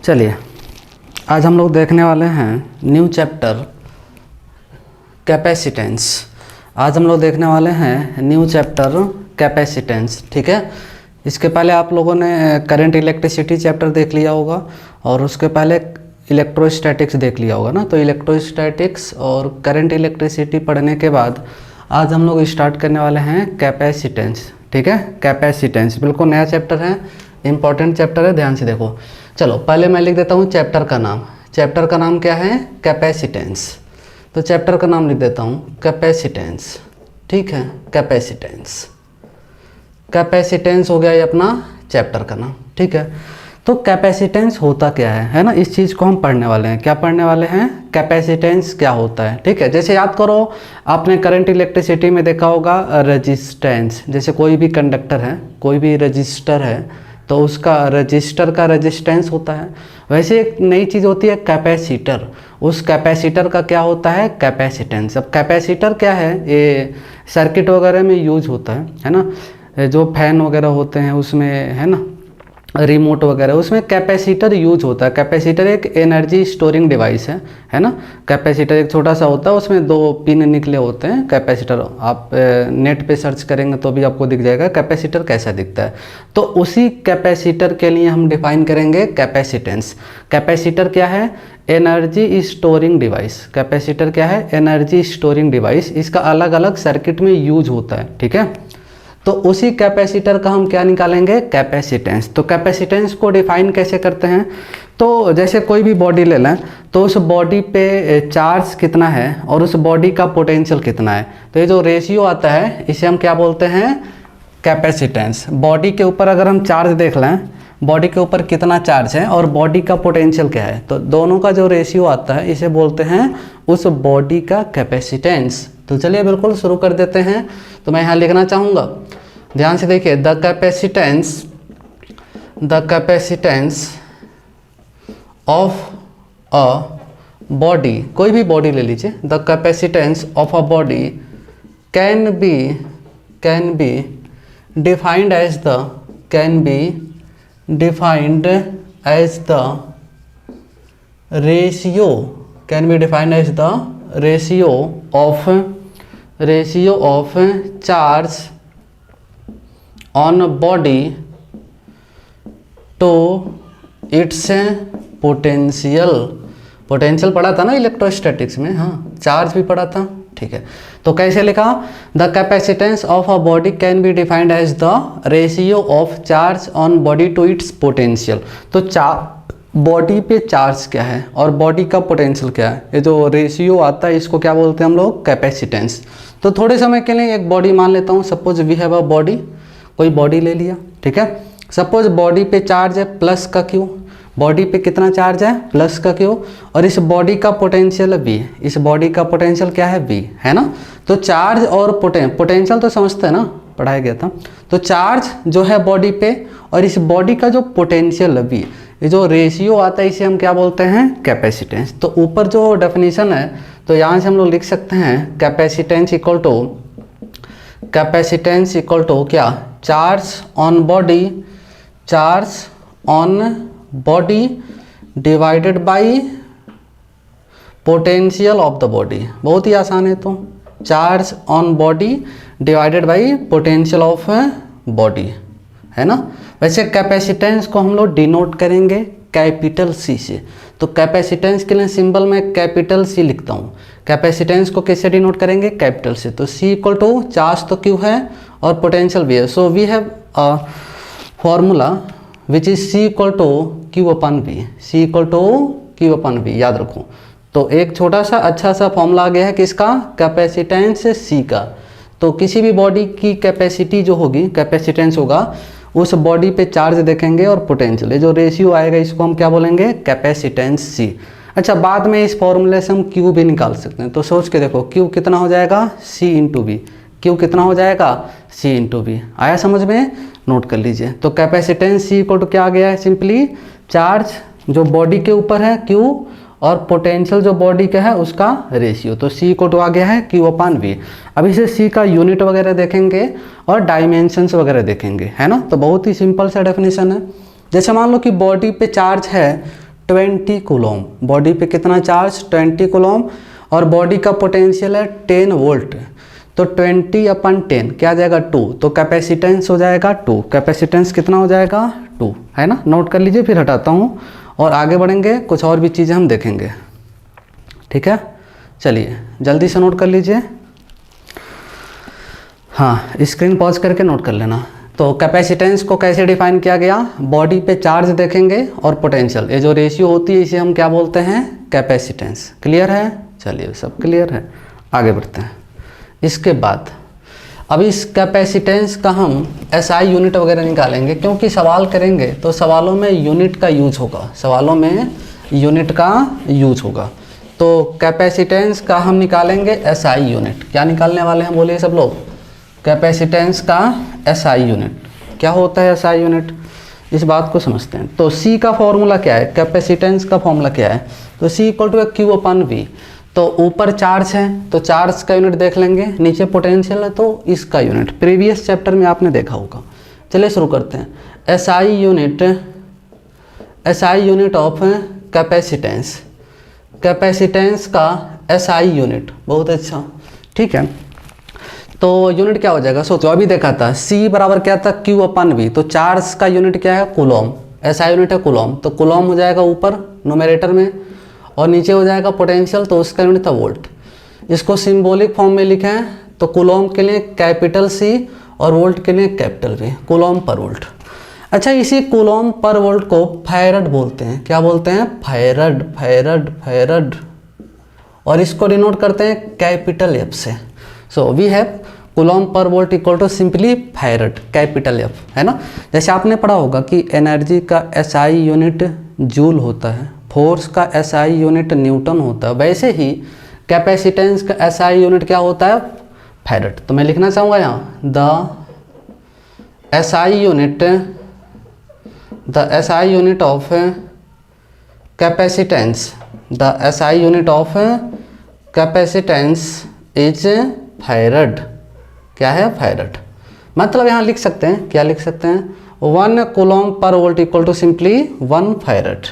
चलिए आज हम लोग देखने वाले हैं न्यू चैप्टर कैपेसिटेंस। आज हम लोग देखने वाले हैं न्यू चैप्टर कैपेसिटेंस। ठीक है, इसके पहले आप लोगों ने करंट इलेक्ट्रिसिटी चैप्टर देख लिया होगा और उसके पहले इलेक्ट्रोस्टैटिक्स देख लिया होगा ना। तो इलेक्ट्रोस्टैटिक्स और करंट इलेक्ट्रिसिटी पढ़ने के बाद आज हम लोग स्टार्ट करने वाले हैं कैपेसिटेंस। ठीक है, कैपेसिटेंस बिल्कुल नया चैप्टर है, इंपॉर्टेंट चैप्टर है, ध्यान से देखो। चलो पहले मैं लिख देता हूँ चैप्टर का नाम। चैप्टर का नाम क्या है? कैपेसिटेंस। तो चैप्टर का नाम लिख देता हूँ कैपेसिटेंस। ठीक है, कैपेसिटेंस। कैपेसिटेंस हो गया ये अपना चैप्टर का नाम। ठीक है, तो कैपेसिटेंस होता क्या है ना, इस चीज़ को हम पढ़ने वाले हैं। क्या पढ़ने वाले हैं? कैपेसिटेंस क्या होता है। ठीक है, जैसे याद करो आपने करंट इलेक्ट्रिसिटी में देखा होगा रेजिस्टेंस। जैसे कोई भी कंडक्टर है, कोई भी रजिस्टर है तो उसका रजिस्टर का रेजिस्टेंस होता है। वैसे एक नई चीज़ होती है कैपेसिटर। उस कैपेसिटर का क्या होता है? कैपेसिटेंस। अब कैपेसिटर क्या है? ये सर्किट वगैरह में यूज होता है ना। जो फैन वगैरह होते हैं उसमें है ना, रिमोट वगैरह, उसमें कैपेसिटर यूज होता है। कैपेसिटर एक एनर्जी स्टोरिंग डिवाइस है ना। कैपेसिटर एक छोटा सा होता है, उसमें 2 पिन निकले होते हैं। कैपेसिटर आप नेट पे सर्च करेंगे तो भी आपको दिख जाएगा कैपेसिटर कैसा दिखता है। तो उसी कैपेसिटर के लिए हम डिफाइन करेंगे कैपेसिटेंस। कैपेसिटर क्या है? Energy storing device. कैपेसिटर क्या है? Energy storing device. इसका अलग अलग सर्किट में यूज होता है। ठीक है, तो उसी कैपेसिटर का हम क्या निकालेंगे? कैपेसिटेंस। तो कैपेसिटेंस को डिफाइन कैसे करते हैं? तो जैसे कोई भी बॉडी ले लें तो उस बॉडी पे चार्ज कितना है और उस बॉडी का पोटेंशियल कितना है। तो ये जो रेशियो आता है इसे हम क्या बोलते हैं? कैपेसिटेंस। बॉडी के ऊपर अगर हम चार्ज देख लें, बॉडी के ऊपर कितना चार्ज है और बॉडी का पोटेंशियल क्या है, तो दोनों का जो रेशियो आता है इसे बोलते हैं उस बॉडी का कैपेसिटेंस। तो चलिए बिल्कुल शुरू कर देते हैं। तो मैं यहाँ लिखना चाहूँगा, ध्यान से देखिए, the capacitance of a body, कोई भी बॉडी ले लीजिए, the capacitance of a body can be defined as the ratio of charge on body to its potential पढ़ा था ना इलेक्ट्रोस्टैटिक्स में। हाँ, चार्ज भी पढ़ा था। ठीक है, तो कैसे लिखा? The capacitance of a body can be defined as the ratio of charge on body to its potential. तो बॉडी पे चार्ज क्या है और बॉडी का पोटेंशियल क्या है, ये जो रेशियो आता है इसको क्या बोलते हैं हम लोग? कैपेसिटेंस। तो थोड़े समय के लिए एक बॉडी मान लेता हूँ। Suppose we have a body, कोई बॉडी ले लिया। ठीक है, सपोज बॉडी पे चार्ज है प्लस का क्यू। बॉडी पे कितना चार्ज है? प्लस का क्यू। और इस बॉडी का पोटेंशियल है V। इस बॉडी का पोटेंशियल क्या है? V, है ना। तो चार्ज और पोटेंशियल तो समझते हैं ना, पढ़ाया गया था। तो चार्ज जो है बॉडी पे और इस बॉडी का जो पोटेंशियल है V, ये जो रेशियो आता है इसे हम क्या बोलते हैं? कैपेसिटेंस। तो ऊपर जो डेफिनेशन है तो यहाँ से हम लोग लिख सकते हैं कैपेसिटेंस इक्वल टू क्या? Charge on body divided by potential of the body. बहुत ही आसान है। तो charge on body divided by potential of body, है ना। वैसे कैपेसिटेंस को हम लोग डिनोट करेंगे कैपिटल C से। तो कैपेसिटेंस के लिए सिंबल में कैपिटल C लिखता हूँ। कैपेसिटेंस को कैसे डिनोट करेंगे? कैपिटल से। तो C इक्वल टू चार्ज तो Q है और पोटेंशियल भी है। So we have a formula which is C equal to Q upon V। C equal to Q upon V, याद रखो। तो एक छोटा सा अच्छा सा फॉर्मूला आ गया है किसका? कैपेसिटेंस C का। तो किसी भी बॉडी की कैपेसिटी जो होगी, कैपेसिटेंस होगा, उस बॉडी पे चार्ज देखेंगे और पोटेंशियल, ये जो रेशियो आएगा इसको हम क्या बोलेंगे? Capacitance C। अच्छा, बाद में इस फॉर्मूले से हम Q भी निकाल सकते हैं। तो सोच के देखो, Q कितना हो जाएगा? C into V। Q कितना हो जाएगा? C into V। आया समझ में? नोट कर लीजिए। तो कैपेसिटेंस C इक्वल टू क्या आ गया है? सिंपली चार्ज जो बॉडी के ऊपर है Q और पोटेंशियल जो बॉडी का है उसका रेशियो। तो C इक्वल टू आ गया है Q अपान V। अब इसे C का यूनिट वगैरह देखेंगे और डायमेंशंस वगैरह देखेंगे, है ना। तो बहुत ही सिंपल सा डेफिनेशन है। जैसे मान लो कि बॉडी पे चार्ज है 20 कूलम। बॉडी पे कितना चार्ज? 20 कूलम। और बॉडी का पोटेंशियल है 10 वोल्ट, तो 20/10 क्या आ जाएगा? 2। तो कैपेसिटेंस हो जाएगा 2। कैपेसिटेंस कितना हो जाएगा? 2, है ना। नोट कर लीजिए, फिर हटाता हूँ और आगे बढ़ेंगे, कुछ और भी चीज़ें हम देखेंगे, ठीक है। चलिए जल्दी से नोट कर लीजिए। हाँ, स्क्रीन पॉज करके नोट कर लेना। तो कैपेसिटेंस को कैसे डिफाइन किया गया? बॉडी पे चार्ज देखेंगे और पोटेंशियल, ये जो रेशियो होती है इसे हम क्या बोलते हैं? कैपेसिटेंस। क्लियर है? चलिए सब क्लियर है, आगे बढ़ते हैं। इसके बाद अब इस कैपेसिटेंस का हम एसआई यूनिट वगैरह निकालेंगे, क्योंकि सवाल करेंगे तो सवालों में यूनिट का यूज होगा, सवालों में यूनिट का यूज होगा। तो कैपेसिटेंस का हम निकालेंगे एसआई यूनिट। क्या निकालने वाले हैं बोलिए सब लोग? कैपेसिटेंस का एसआई यूनिट। क्या होता है एसआई यूनिट? इस बात को समझते हैं। तो सी का फॉर्मूला क्या है? कैपेसिटेंस का फॉर्मूला क्या है? तो सी इक्वल टू Q/V। तो ऊपर चार्ज है तो चार्ज का यूनिट देख लेंगे, नीचे पोटेंशियल है तो इसका यूनिट प्रीवियस चैप्टर में आपने देखा होगा। चलिए शुरू करते हैं। SI unit of capacitance. Capacitance का एसआई यूनिट, बहुत अच्छा, ठीक है। तो यूनिट क्या हो जाएगा? सोचो, अभी देखा था C बराबर क्या था? Q/V। तो चार्ज का यूनिट क्या है? कूलम। एसआई यूनिट है कूलम, तो कूलम हो जाएगा ऊपर न्यूमरेटर में और नीचे हो जाएगा पोटेंशियल, तो उसका यूनिट था वोल्ट। इसको सिंबॉलिक फॉर्म में लिखा है तो कूलम के लिए कैपिटल C और वोल्ट के लिए capital V, coulomb per volt. अच्छा, इसी कूलम पर वोल्ट को फैरड बोलते हैं। क्या बोलते हैं? Farad, farad, farad. और इसको डिनोट करते हैं कैपिटल F से। So we have coulomb per volt equal to simply farad, capital F, है ना। जैसे आपने पढ़ा होगा कि एनर्जी का एसआई यूनिट जूल होता है, फोर्स का एसआई यूनिट न्यूटन होता है, वैसे ही कैपेसिटेंस का एसआई यूनिट क्या होता है? फैरड। तो मैं लिखना चाहूँगा यहाँ the SI unit of capacitance, the SI unit of capacitance is farad. क्या है? फैरड। मतलब यहाँ लिख सकते हैं, क्या लिख सकते हैं? 1 coulomb per volt equal to simply 1 farad.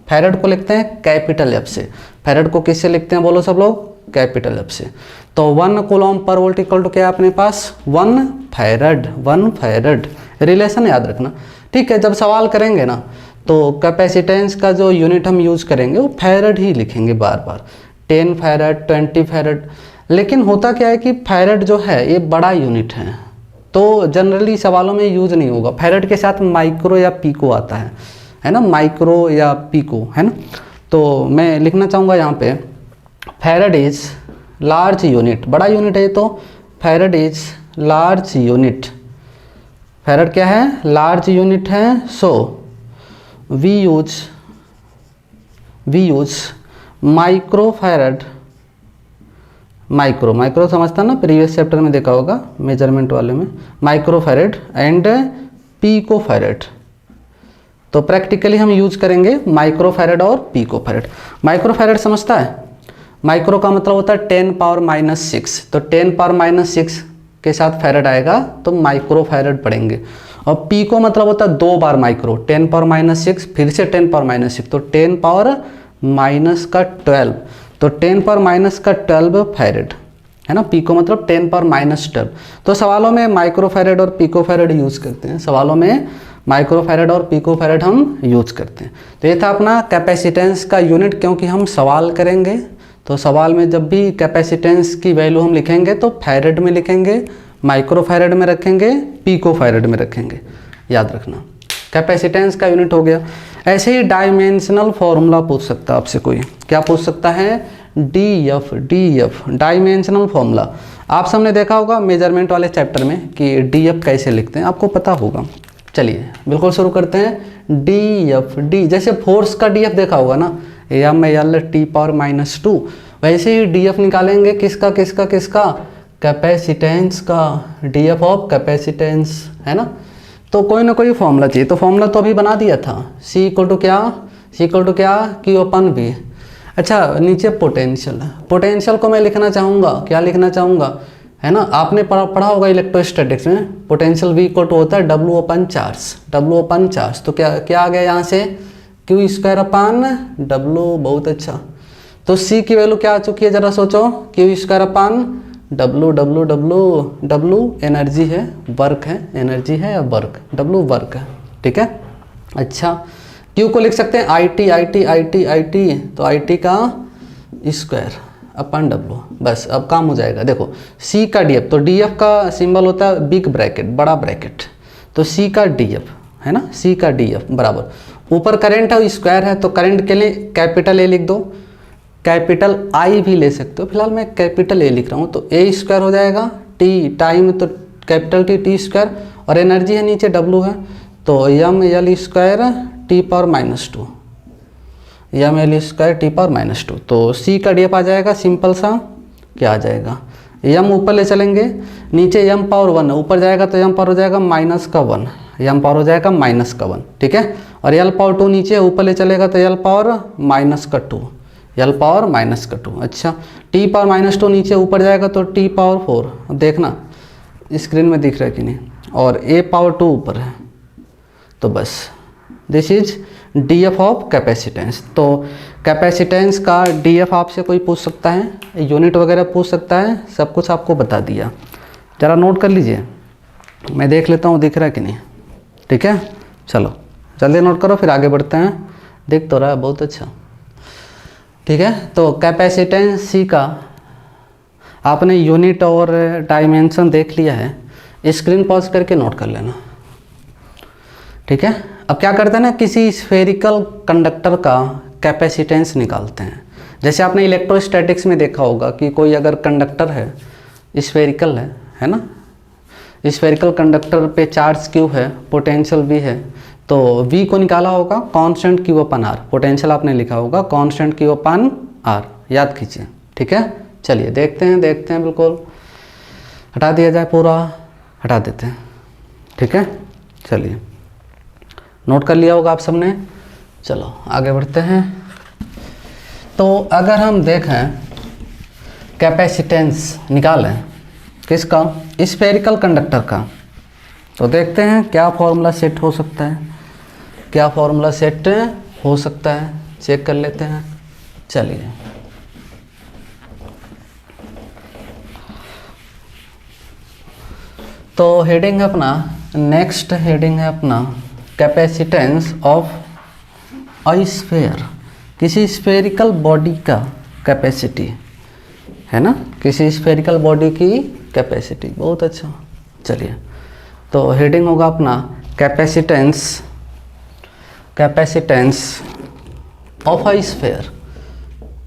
Farad को लिखते हैं कैपिटल F से। फैरड को किससे लिखते हैं बोलो सब लोग? कैपिटल F से। तो 1 coulomb per volt equal to क्या है अपने पास? 1 फैरड, 1 फैरड। रिलेशन याद रखना, ठीक है। जब सवाल करेंगे ना तो कैपेसिटेंस का जो यूनिट हम यूज करेंगे वो फैरड ही लिखेंगे बार बार, 10 फैरड, 20 फैरड। लेकिन होता क्या है कि फैरड जो है ये बड़ा यूनिट है, तो जनरली सवालों में यूज नहीं होगा। फैरड के साथ माइक्रो या पीको आता है ना, माइक्रो या पीको, है ना। तो मैं लिखना चाहूँगा यहाँ पे फैरड इज लार्ज यूनिट, बड़ा यूनिट है तो farad is large unit. Farad क्या है? लार्ज यूनिट है। So we use micro farad. Micro समझता ना, प्रीवियस चैप्टर में देखा होगा मेजरमेंट वाले में, micro farad and pico farad. तो प्रैक्टिकली हम यूज करेंगे माइक्रो फैरड और पीको फैरड। माइक्रो फैरड समझता है? माइक्रो का मतलब होता है 10⁻⁶, तो 10⁻⁶ के साथ फैरड आएगा तो माइक्रो फैरड पढ़ेंगे। और पीको मतलब होता है 2 बार माइक्रो, 10⁻⁶, फिर से 10⁻⁶, तो 10⁻⁻12, तो 10⁻⁻12 फैरड, है ना। पीको मतलब 10⁻12। तो सवालों में माइक्रो फैरड और पीको फैरड यूज करते हैं, सवालों में माइक्रो फैरड और पीको फैरड हम यूज करते हैं। तो ये था अपना कैपेसिटेंस का यूनिट, क्योंकि हम सवाल करेंगे तो सवाल में जब भी कैपेसिटेंस की वैल्यू हम लिखेंगे तो फैरड में लिखेंगे, माइक्रो फैरड में रखेंगे, पीको फैरड में रखेंगे, याद रखना। कैपेसिटेंस का यूनिट हो गया। ऐसे ही डायमेंशनल फॉर्मूला पूछ सकता है आपसे कोई। क्या पूछ सकता है? DF, dimensional formula. आप सबने देखा होगा मेजरमेंट वाले चैप्टर में कि DF कैसे लिखते हैं, आपको पता होगा। चलिए बिल्कुल शुरू करते हैं। DF, जैसे फोर्स का DF देखा होगा ना, ML T⁻⁻², वैसे ही DF निकालेंगे किसका किसका किसका? कैपेसिटेंस का, DF ऑफ कैपेसिटेंस, है ना। तो कोई ना कोई फॉर्मूला चाहिए, तो फॉर्मूला तो अभी बना दिया था, C इक्वल टू क्या? Q/V। अच्छा, नीचे पोटेंशियल, पोटेंशियल को मैं लिखना चाहूँगा, क्या लिखना चाहूँगा, है ना। आपने पढ़ा होगा इलेक्ट्रोस्टैटिक्स में, पोटेंशियल V इक्वल टू होता है W/चार्ज। तो क्या आ गया यहाँ से? क्यू स्क्वायर अपान डब्लू, बहुत अच्छा। तो सी की वैल्यू क्या आ चुकी है जरा सोचो, Q square upon W, W W W energy है, वर्क है, एनर्जी है या वर्क, डब्लू वर्क है, ठीक है। अच्छा, क्यू को लिख सकते हैं I T, I T I T I T, तो आई टी का स्क्वायर अपन डब्लू, बस अब काम हो जाएगा। देखो सी का डी एफ, तो डी एफ का सिंबल होता है बिग ब्रैकेट, बड़ा ब्रैकेट, तो सी का डी एफ है ना, सी का डी एफ बराबर, ऊपर करंट है स्क्वायर है, तो करंट के लिए कैपिटल ए लिख दो, कैपिटल आई भी ले सकते हो, फिलहाल मैं कैपिटल ए लिख रहा हूँ, तो ए स्क्वायर हो जाएगा, टी टाइम तो कैपिटल टी, टी स्क्वायर, और एनर्जी है नीचे डब्लू है, तो M L square T power -2, M L square T power -2, तो सी का डी एफ आ जाएगा सिंपल सा, क्या आ जाएगा, एम ऊपर ले चलेंगे, नीचे एम पावर 1 है, ऊपर जाएगा तो एम पावर हो जाएगा -1, एम पावर हो जाएगा -1, ठीक है। और एल पावर 2 नीचे ऊपर ले चलेगा तो एल पावर -2, एल पावर -2, अच्छा। टी पावर -2 नीचे ऊपर जाएगा तो टी पावर 4, अब देखना स्क्रीन में दिख रहा है कि नहीं, और ए पावर 2 ऊपर है, तो बस this is D F of capacitance. तो कैपेसिटेंस का डी एफ आपसे कोई पूछ सकता है, यूनिट वगैरह पूछ सकता है, सब कुछ आपको बता दिया, ज़रा नोट कर लीजिए, मैं देख लेता हूँ दिख रहा है कि नहीं, ठीक है। चलो जल्दी नोट करो फिर आगे बढ़ते हैं, दिख तो रहा है, बहुत अच्छा, ठीक है। तो कैपेसिटेंस सी का आपने यूनिट और डायमेंशन देख लिया है, स्क्रीन पॉज करके नोट कर लेना, ठीक है। अब क्या करते हैं ना, किसी स्फेरिकल कंडक्टर का कैपेसिटेंस निकालते हैं। जैसे आपने इलेक्ट्रोस्टैटिक्स में देखा होगा कि कोई अगर कंडक्टर है, स्फेरिकल है ना, स्फेरिकल कंडक्टर पे चार्ज क्यू है, पोटेंशियल वी है, तो वी को निकाला होगा constant Q upon r, potential आपने लिखा होगा कांस्टेंट क्यू अपन आर, याद कीजिए, ठीक है। चलिए देखते हैं बिल्कुल, हटा दिया जाए, पूरा हटा देते हैं, ठीक है। चलिए नोट कर लिया होगा आप सबने, चलो आगे बढ़ते हैं। तो अगर हम देखें कैपेसिटेंस निकालें किसका, स्फेरिकल कंडक्टर का, तो देखते हैं क्या फॉर्मूला सेट हो सकता है, क्या फॉर्मूला सेट हो सकता है, चेक कर लेते हैं। चलिए तो हेडिंग है अपना, नेक्स्ट हेडिंग है अपना कैपेसिटेंस ऑफ अ स्फीयर, किसी स्फेरिकल बॉडी का कैपेसिटी है ना, किसी स्फेरिकल बॉडी की कैपेसिटी, बहुत अच्छा। चलिए तो हेडिंग होगा अपना capacitance of a sphere,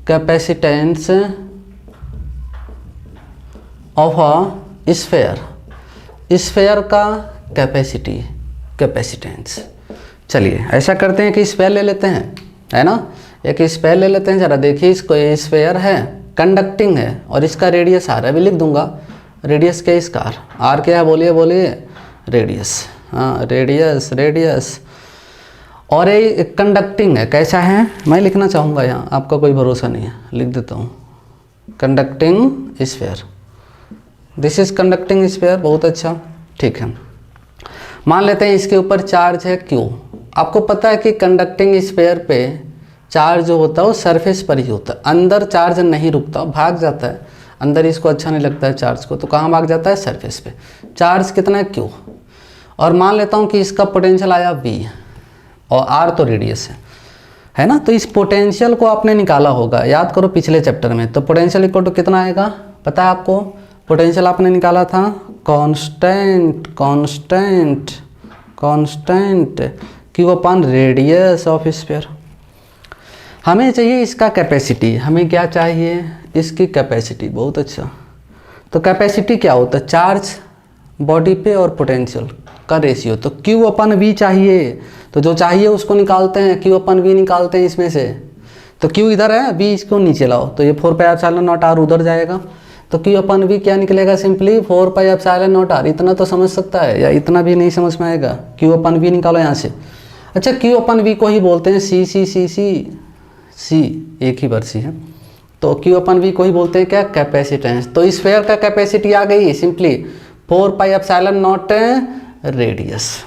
capacitance of a sphere, sphere का कैपेसिटेंस। चलिए ऐसा करते हैं कि स्फीयर ले लेते हैं, है ना, एक स्फीयर ले लेते हैं, ज़रा देखिए इसको, ये स्फीयर है, कंडक्टिंग है, और इसका रेडियस आर है, अभी लिख दूंगा, रेडियस क्या इसका आर क्या है, बोलिए रेडियस, हाँ रेडियस, और ये कंडक्टिंग है, कैसा है मैं लिखना चाहूँगा यहाँ, आपका कोई भरोसा नहीं है, लिख देता हूँ conducting sphere, this is conducting sphere, बहुत अच्छा, ठीक है। मान लेते हैं इसके ऊपर चार्ज है क्यू, आपको पता है कि कंडक्टिंग स्फीयर पे चार्ज जो होता है वो सरफेस पर ही होता है, अंदर चार्ज नहीं रुकता, भाग जाता है, अंदर इसको अच्छा नहीं लगता है चार्ज को, तो कहाँ भाग जाता है, सरफेस पे। चार्ज कितना है क्यू, और मान लेता हूँ कि इसका पोटेंशियल आया वी, और आर तो रेडियस है ना, तो इस पोटेंशियल को आपने निकाला होगा, याद करो पिछले चैप्टर में, तो पोटेंशियल इक्वल टू कितना आएगा पता है आपको, पोटेंशियल आपने निकाला था constant Q upon radius of sphere. हमें चाहिए इसका कैपेसिटी, हमें क्या चाहिए, इसकी कैपेसिटी, बहुत अच्छा। तो कैपेसिटी क्या होता है, चार्ज बॉडी पे और पोटेंशियल का रेशियो, तो क्यू अपन वी चाहिए, तो जो चाहिए उसको निकालते हैं, क्यू अपन वी निकालते हैं इसमें से, तो क्यू इधर है, वी इसको नीचे लाओ, तो ये 4πε0r उधर जाएगा, तो क्यू अपन वी क्या निकलेगा, सिंपली 4πε0r, इतना तो समझ सकता है, या इतना भी नहीं समझ में आएगा, क्यू अपन वी निकालो यहाँ से। अच्छा क्यू अपन वी को ही बोलते हैं सी, एक ही वर्सी है, तो क्यू अपन वी को ही बोलते हैं क्या, कैपेसिटेंस। तो स्फीयर का कैपेसिटी आ गई simply 4πε0 radius,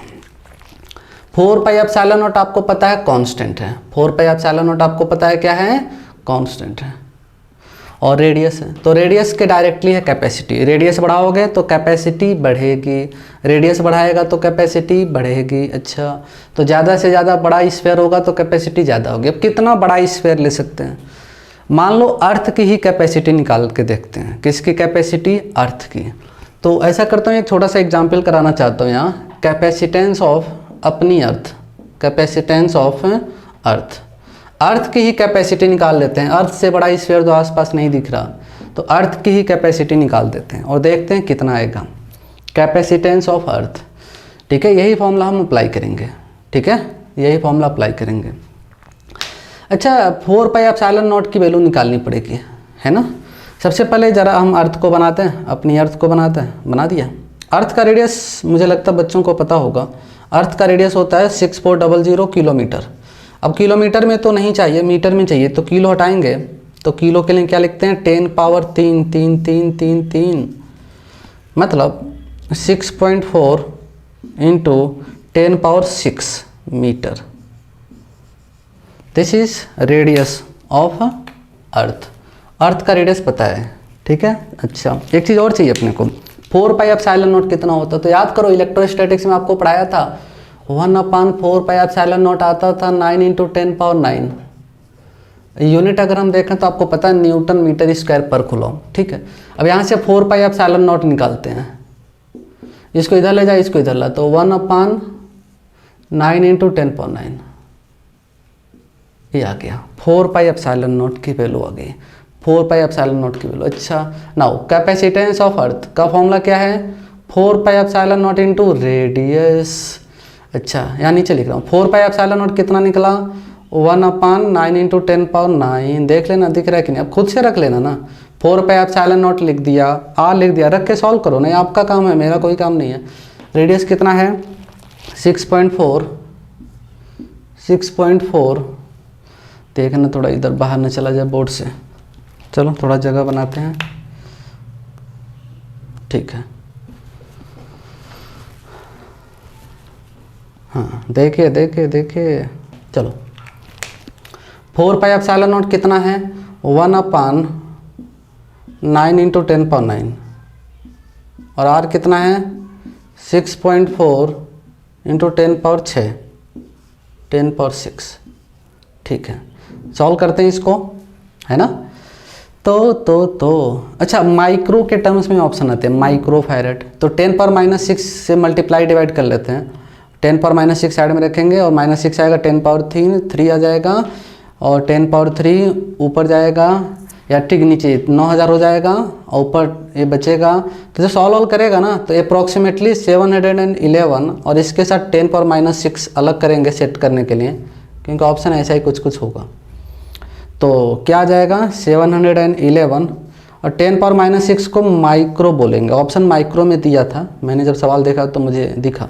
4 pi epsilon naught आपको पता है कांस्टेंट है, 4 पाई एप्सिलॉन नॉट आपको पता है क्या है, कांस्टेंट है, और रेडियस है, तो रेडियस के डायरेक्टली है कैपेसिटी, रेडियस बढ़ाओगे तो कैपेसिटी बढ़ेगी, रेडियस बढ़ाएगा तो कैपेसिटी बढ़ेगी। अच्छा, तो ज़्यादा से ज़्यादा बड़ा स्फीयर होगा तो कैपेसिटी ज़्यादा होगी। अब कितना बड़ा स्फीयर ले सकते हैं, मान लो अर्थ की ही कैपेसिटी निकाल के देखते हैं, किसकी कैपेसिटी, अर्थ की। तो ऐसा करता हूँ, एक छोटा सा एग्जाम्पल कराना चाहता हूँ यहाँ, कैपेसिटेंस ऑफ अपनी अर्थ, कैपेसिटेंस ऑफ अर्थ, अर्थ की ही कैपेसिटी निकाल लेते हैं, अर्थ से बड़ा स्फीयर तो आसपास नहीं दिख रहा, तो अर्थ की ही कैपेसिटी निकाल देते हैं और देखते हैं कितना आएगा, कैपेसिटेंस ऑफ अर्थ। ठीक है, यही फॉर्मूला हम अप्लाई करेंगे। ठीक है, यही फॉर्मूला अप्लाई करेंगे। अच्छा, 4 पाई एप्सिलॉन नॉट की वैल्यू निकालनी पड़ेगी, है ना। सबसे पहले ज़रा हम अर्थ को बनाते हैं, अपनी अर्थ को बनाते हैं, बना दिया। अर्थ का रेडियस मुझे लगता है बच्चों को पता होगा, अर्थ का रेडियस होता है 6400 किलोमीटर। अब किलोमीटर में तो नहीं चाहिए, मीटर में चाहिए, तो किलो हटाएंगे, तो किलो के लिए क्या लिखते हैं, 10 पावर 3 3 3 3 3, मतलब 6.4 into 10 power 6 metre. This is radius of earth, earth का रेडियस पता है। ठीक है, अच्छा एक चीज़ और चाहिए अपने को, 4 पाई एप्सिलॉन नॉट कितना होता है, तो याद करो इलेक्ट्रोस्टैटिक्स में आपको पढ़ाया था 1/4 पाई एप्सिलॉन नॉट आता था 9 इंटू 10 पावर 9। यूनिट अगर हम देखें तो आपको पता है न्यूटन मीटर स्क्वायर पर कूलम। ठीक है, अब यहाँ से 4 पाई एप्सिलॉन नॉट निकालते हैं, इसको इधर ले जाए, इसको इधर ला, तो 1/9 इंटू 10 पावर 9 ये आ गया, 4 पाई एप्सिलॉन नॉट की वैल्यू आ गई, 4 पाई एप्सिलॉन नॉट की वैल्यू। अच्छा, नाउ कैपेसिटेंस ऑफ अर्थ का फॉर्मूला क्या है, 4 pi epsilon not into radius. अच्छा, यहाँ नीचे लिख रहा हूँ, 4 पाई एप्सिलॉन नॉट कितना निकला, 1/9 इंटू 10 पावर 9। देख लेना दिख रहा है कि नहीं, अब खुद से रख लेना ना, 4 पाई एप्सिलॉन नॉट लिख दिया, आर लिख दिया, रख के सॉल्व करो, नहीं आपका काम है, मेरा कोई काम नहीं है। रेडियस कितना है, 6.4, देखना थोड़ा इधर बाहर न चला जाए बोर्ड से, चलो थोड़ा जगह बनाते हैं। ठीक है, हाँ देखिए देखिए देखिए, चलो 4 पाई एप्सिलॉन नॉट कितना है, 1/9 इंटू 10 पावर 9, और आर कितना है 6.4 इंटू 10 पावर 6, 10 पावर 6। ठीक है, सॉल्व करते हैं इसको, है ना। तो अच्छा, माइक्रो के टर्म्स में ऑप्शन आते हैं, माइक्रो फैरेड, तो 10 पावर -6 से मल्टीप्लाई डिवाइड कर लेते हैं, 10 पावर -6 साइड में रखेंगे और -6 आएगा, 10 पावर 3 आ जाएगा, और 10 पावर 3 ऊपर जाएगा या ठीक नीचे 9000 हो जाएगा, और ऊपर ये बचेगा। तो जो सॉल्व करेगा ना तो अप्रॉक्सीमेटली 711, और इसके साथ 10 पावर -6 अलग करेंगे सेट करने के लिए, क्योंकि ऑप्शन ऐसा ही कुछ कुछ होगा। तो क्या आ जाएगा 711, और 10 पावर -6 को माइक्रो बोलेंगे, ऑप्शन माइक्रो में दिया था, मैंने जब सवाल देखा तो मुझे दिखा।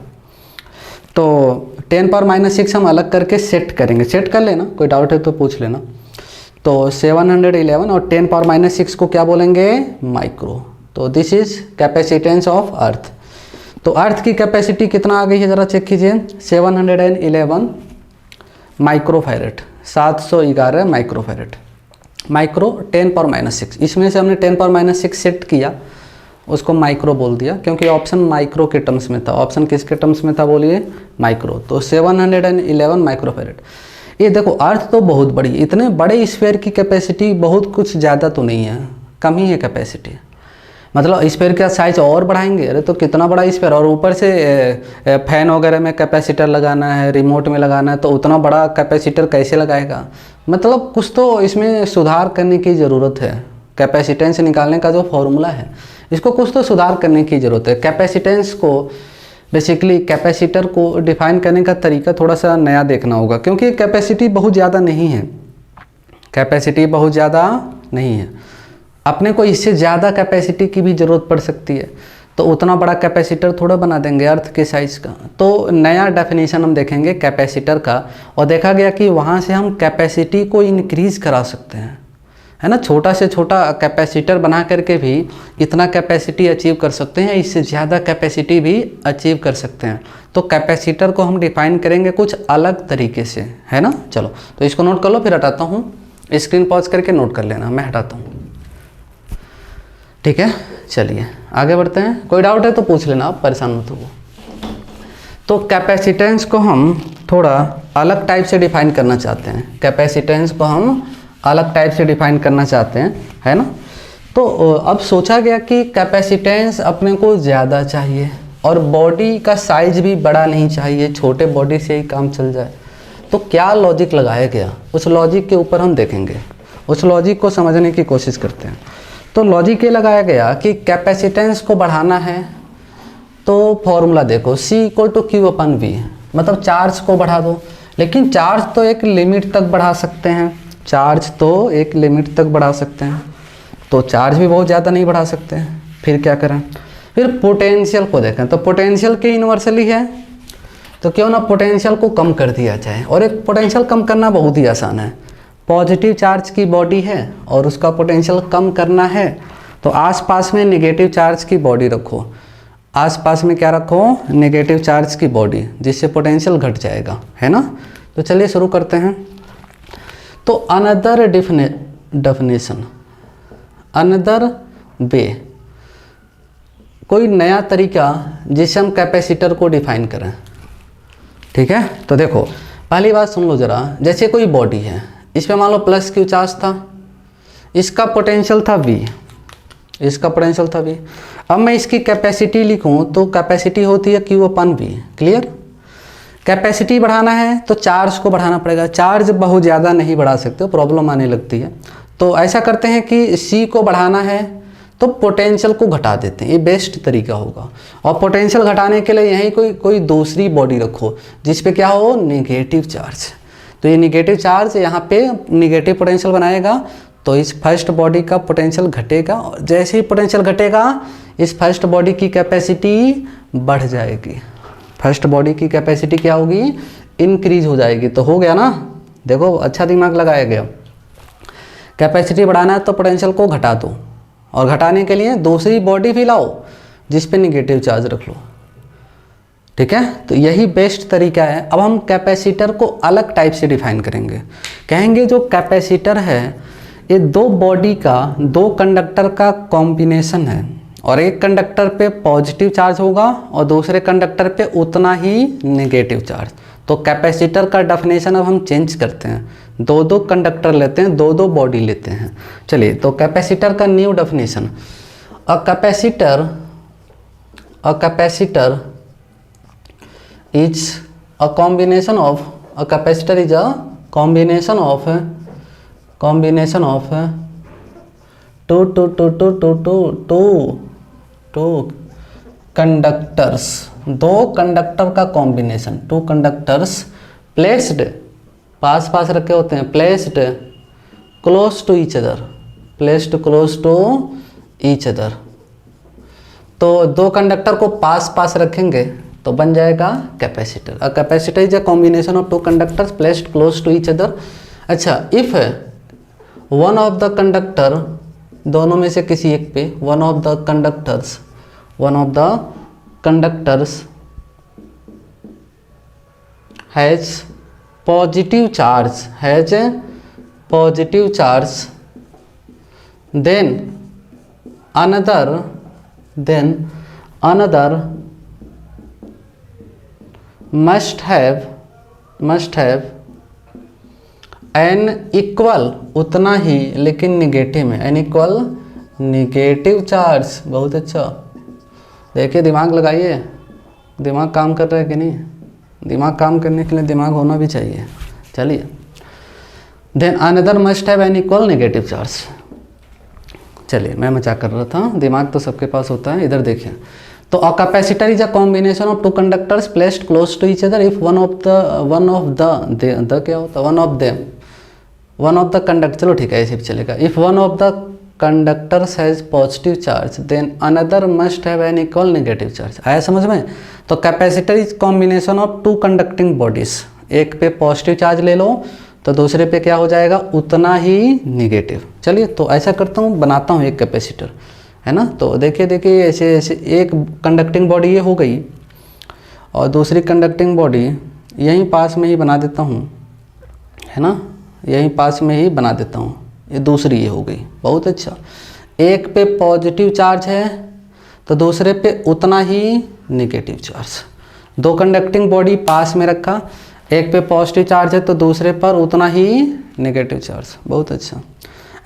तो 10 पावर -6 हम अलग करके सेट करेंगे, सेट कर लेना, कोई डाउट है तो पूछ लेना। तो 711 और 10 पावर -6 को क्या बोलेंगे, माइक्रो। तो this is capacitance of earth. तो अर्थ की कैपेसिटी कितना आ गई है ज़रा चेक कीजिए, 711 माइक्रोफैरेड, 711 माइक्रोफैरेड, माइक्रो 10 पावर -6, इसमें से हमने 10 पावर -6 सेट किया, उसको माइक्रो बोल दिया, क्योंकि ऑप्शन माइक्रो के टर्म्स में था। ऑप्शन किसके टर्म्स में था बोलिए, माइक्रो। तो 711 माइक्रोफैरेड। ये देखो अर्थ तो बहुत बड़ी, इतने बड़े स्फीयर की कैपेसिटी बहुत कुछ ज़्यादा तो नहीं है, कम ही है कैपेसिटी। मतलब स्फीयर का साइज और बढ़ाएंगे, अरे तो कितना बड़ा स्फीयर, और ऊपर से फैन वगैरह में कैपेसिटर लगाना है, रिमोट में लगाना है, तो उतना बड़ा कैपेसिटर कैसे लगाएगा। मतलब कुछ तो इसमें सुधार करने की ज़रूरत है, कैपेसिटेंस निकालने का जो फॉर्मूला है इसको कुछ तो सुधार करने की ज़रूरत है। कैपेसिटेंस को बेसिकली कैपेसिटर को डिफाइन करने का तरीका थोड़ा सा नया देखना होगा, क्योंकि कैपेसिटी बहुत ज़्यादा नहीं है, कैपेसिटी बहुत ज़्यादा नहीं है, अपने को इससे ज़्यादा कैपेसिटी की भी ज़रूरत पड़ सकती है, तो उतना बड़ा कैपेसिटर थोड़ा बना देंगे अर्थ के साइज़ का। तो नया डेफिनेशन हम देखेंगे कैपेसिटर का, और देखा गया कि वहाँ से हम कैपेसिटी को इंक्रीज़ करा सकते हैं, है ना, छोटा से छोटा कैपेसिटर बना करके भी इतना कैपेसिटी अचीव कर सकते हैं, इससे ज़्यादा कैपेसिटी भी अचीव कर सकते हैं। तो कैपेसिटर को हम डिफाइन करेंगे कुछ अलग तरीके से, है ना। चलो तो इसको नोट कर लो, फिर हटाता हूँ, स्क्रीन पॉज करके नोट कर लेना, मैं हटाता हूँ, ठीक है। चलिए आगे बढ़ते हैं, कोई डाउट है तो पूछ लेना, आप परेशान मत हो। तो कैपेसिटेंस को हम थोड़ा अलग टाइप से डिफाइन करना चाहते हैं, कैपेसिटेंस को हम अलग टाइप से डिफाइन करना चाहते हैं, है ना। तो अब सोचा गया कि कैपेसिटेंस अपने को ज़्यादा चाहिए और बॉडी का साइज भी बड़ा नहीं चाहिए, छोटे बॉडी से ही काम चल जाए। तो क्या लॉजिक लगाया गया, उस लॉजिक के ऊपर हम देखेंगे, उस लॉजिक को समझने की कोशिश करते हैं। तो लॉजिक ये लगाया गया कि कैपेसिटेंस को बढ़ाना है तो फॉर्मूला देखो, C=Q/V, मतलब चार्ज को बढ़ा दो। लेकिन चार्ज तो एक लिमिट तक बढ़ा सकते हैं, चार्ज तो एक लिमिट तक बढ़ा सकते हैं, तो चार्ज भी बहुत ज़्यादा नहीं बढ़ा सकते हैं। फिर क्या करें, फिर पोटेंशियल को देखें, तो पोटेंशियल के यूनिवर्सली है, तो क्यों ना पोटेंशियल को कम कर दिया जाए। और एक पोटेंशियल कम करना बहुत ही आसान है, पॉजिटिव चार्ज की बॉडी है और उसका पोटेंशियल कम करना है, तो आसपास में नेगेटिव चार्ज की बॉडी रखो, आसपास में क्या रखो, नेगेटिव चार्ज की बॉडी, जिससे पोटेंशियल घट जाएगा, है ना। तो चलिए शुरू करते हैं। तो अनदर डेफिनेशन, अनदर वे, कोई नया तरीका जिससे हम कैपेसिटर को डिफाइन करें, ठीक है। तो देखो पहली बात सुन लो ज़रा, जैसे कोई बॉडी है, इसमें मान लो +Q चार्ज था, इसका पोटेंशियल था V, इसका पोटेंशियल था V। अब मैं इसकी कैपेसिटी लिखूं तो कैपेसिटी होती है Q/V, क्लियर। कैपेसिटी बढ़ाना है तो चार्ज को बढ़ाना पड़ेगा, चार्ज बहुत ज़्यादा नहीं बढ़ा सकते, प्रॉब्लम आने लगती है। तो ऐसा करते हैं कि C को बढ़ाना है तो पोटेंशियल को घटा देते हैं, ये बेस्ट तरीका होगा। और पोटेंशियल घटाने के लिए यहीं कोई दूसरी बॉडी रखो जिस पे क्या हो, नेगेटिव चार्ज। तो ये नेगेटिव चार्ज यहाँ पे नेगेटिव पोटेंशियल बनाएगा, तो इस फर्स्ट बॉडी का पोटेंशियल घटेगा, और जैसे ही पोटेंशियल घटेगा इस फर्स्ट बॉडी की कैपेसिटी बढ़ जाएगी, फर्स्ट बॉडी की कैपेसिटी क्या होगी, इंक्रीज हो जाएगी। तो हो गया ना, देखो अच्छा दिमाग लगाया गया। कैपेसिटी बढ़ाना है तो पोटेंशियल को घटा दो, और घटाने के लिए दूसरी बॉडी भी लाओ जिस पे नेगेटिव चार्ज रख लो, ठीक है। तो यही बेस्ट तरीका है। अब हम कैपेसिटर को अलग टाइप से डिफाइन करेंगे, कहेंगे जो कैपेसिटर है ये दो बॉडी का, दो कंडक्टर का कॉम्बिनेशन है, और एक कंडक्टर पे पॉजिटिव चार्ज होगा और दूसरे कंडक्टर पे उतना ही नेगेटिव चार्ज। तो कैपेसिटर का डेफिनेशन अब हम चेंज करते हैं, दो दो कंडक्टर लेते हैं, दो दो बॉडी लेते हैं। चलिए तो कैपेसिटर का new definition, a capacitor is a combination of, a capacitor is a combination of two conductors, दो कंडक्टर का कॉम्बिनेशन, टू कंडक्टर्स प्लेस्ड, पास पास रखे होते हैं, placed close to each other, placed close to each other. तो दो conductor को पास पास रखेंगे तो बन जाएगा capacitor. A capacitor is a combination of two conductors placed close to each other. अच्छा, if one of the conductor, दोनों में से किसी एक पे, one of the conductors has positive charge, then another must have an equal, उतना ही लेकिन negative में, an equal निगेटिव चार्ज। बहुत अच्छा, देखिए दिमाग लगाइए, दिमाग काम कर रहा है कि नहीं, दिमाग काम करने के लिए दिमाग होना भी चाहिए। चलिए, then another must have an equal negative charge. चलिए मैं मजाक कर रहा था, दिमाग तो सबके पास होता है। इधर देखिए, तो a capacitor is a combination of two conductors placed close to each other if one of the क्या होता है, वन ऑफ द कंडक्टर, चलो ठीक है ऐसे भी चलेगा। If one of the conductors has positive charge then another must have an equal negative charge. आया समझ में। तो capacitor is combination of two conducting bodies, एक पे पॉजिटिव चार्ज ले लो, तो दूसरे पे क्या हो जाएगा, उतना ही निगेटिव। चलिए तो ऐसा करता हूँ, बनाता हूँ एक कैपेसिटर, है ना। तो देखिए देखिए ऐसे ऐसे एक कंडक्टिंग बॉडी ये हो गई और दूसरी कंडक्टिंग बॉडी यहीं पास में ही बना देता हूँ, है ना, यहीं पास में ही बना देता हूँ। ये दूसरी ये हो गई, बहुत अच्छा। एक पे पॉजिटिव चार्ज है तो दूसरे पे उतना ही निगेटिव चार्ज। दो कंडक्टिंग बॉडी पास में रखा, एक पे पॉजिटिव चार्ज है तो दूसरे पर उतना ही नेगेटिव चार्ज, बहुत अच्छा।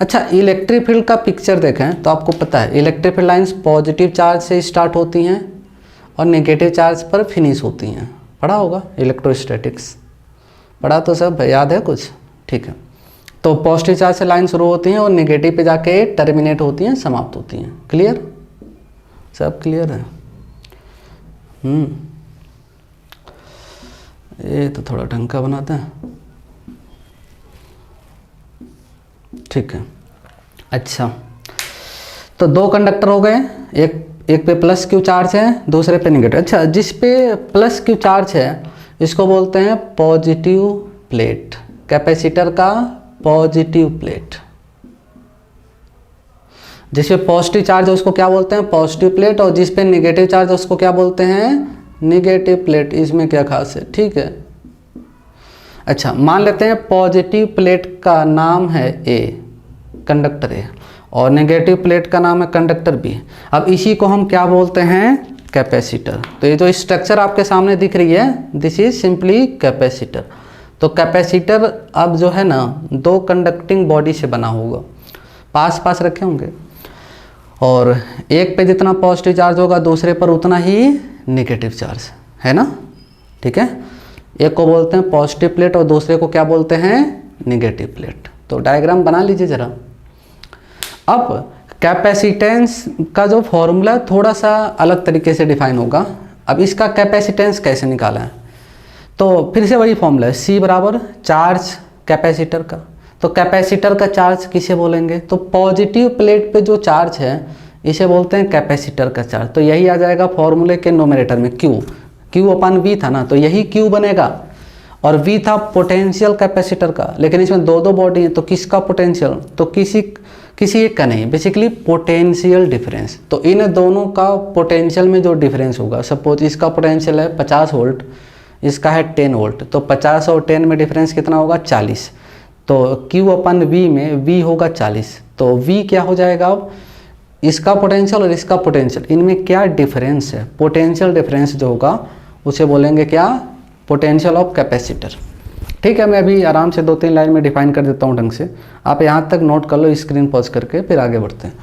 अच्छा, इलेक्ट्रिक फील्ड का पिक्चर देखें तो आपको पता है electric field lines positive charge से स्टार्ट होती हैं और नेगेटिव चार्ज पर फिनिश होती हैं। पढ़ा होगा इलेक्ट्रोस्टैटिक्स, पढ़ा तो सब याद है कुछ, ठीक है। तो पॉजिटिव चार्ज से लाइन शुरू होती हैं और नेगेटिव पे जाके टर्मिनेट होती हैं, समाप्त होती हैं। क्लियर, सब क्लियर है। ये तो थोड़ा ढंग का बनाते हैं, ठीक है। अच्छा, तो दो कंडक्टर हो गए, एक पे प्लस क्यू चार्ज है, दूसरे पे नेगेटिव। अच्छा, जिस पे प्लस क्यू चार्ज है इसको बोलते हैं पॉजिटिव प्लेट, कैपेसिटर का पॉजिटिव प्लेट। जिस पे पॉजिटिव चार्ज है उसको क्या बोलते हैं, पॉजिटिव प्लेट, और जिस पे नेगेटिव चार्ज है उसको क्या बोलते हैं, नेगेटिव प्लेट। इसमें क्या खास है, ठीक है। अच्छा, मान लेते हैं पॉजिटिव प्लेट का नाम है ए, कंडक्टर ए, और नेगेटिव प्लेट का नाम है कंडक्टर बी। अब इसी को हम क्या बोलते हैं, कैपेसिटर। तो ये जो स्ट्रक्चर आपके सामने दिख रही है, दिस इज सिंपली कैपेसिटर। तो कैपेसिटर अब जो है ना दो कंडक्टिंग बॉडी से बना होगा, पास पास रखे होंगे, और एक पे जितना पॉजिटिव चार्ज होगा दूसरे पर उतना ही नेगेटिव चार्ज, है ना, ठीक है। एक को बोलते हैं पॉजिटिव प्लेट और दूसरे को क्या बोलते हैं, नेगेटिव प्लेट। तो डायग्राम बना लीजिए ज़रा। अब कैपेसिटेंस का जो फॉर्मूला थोड़ा सा अलग तरीके से डिफाइन होगा। अब इसका कैपेसिटेंस कैसे निकाला है, तो फिर से वही फॉर्मूला है, C बराबर चार्ज कैपेसिटर का। तो कैपेसिटर का चार्ज किसे बोलेंगे, तो पॉजिटिव प्लेट पे जो चार्ज है इसे बोलते हैं कैपेसिटर का चार्ज। तो यही आ जाएगा फॉर्मूले के नोमिनेटर में, Q अपन V था ना, तो यही Q बनेगा। और V था पोटेंशियल कैपेसिटर का, लेकिन इसमें दो दो बॉडी है तो किसका पोटेंशियल, तो किसी एक का नहीं, बेसिकली पोटेंशियल डिफरेंस। तो इन दोनों का पोटेंशियल में जो डिफरेंस होगा, सपोज इसका पोटेंशियल है 50 वोल्ट, इसका है 10 वोल्ट, तो 50 और 10 में डिफरेंस कितना होगा, 40। तो Q अपन V में V होगा 40, तो V क्या हो जाएगा, अब इसका पोटेंशियल और इसका पोटेंशियल, इनमें क्या डिफरेंस है, पोटेंशियल डिफरेंस जो होगा उसे बोलेंगे क्या, पोटेंशियल ऑफ कैपेसिटर। ठीक है, मैं अभी आराम से 2-3 लाइन में डिफाइन कर देता हूँ ढंग से, आप यहाँ तक नोट कर लो, स्क्रीन पॉज करके फिर आगे बढ़ते हैं।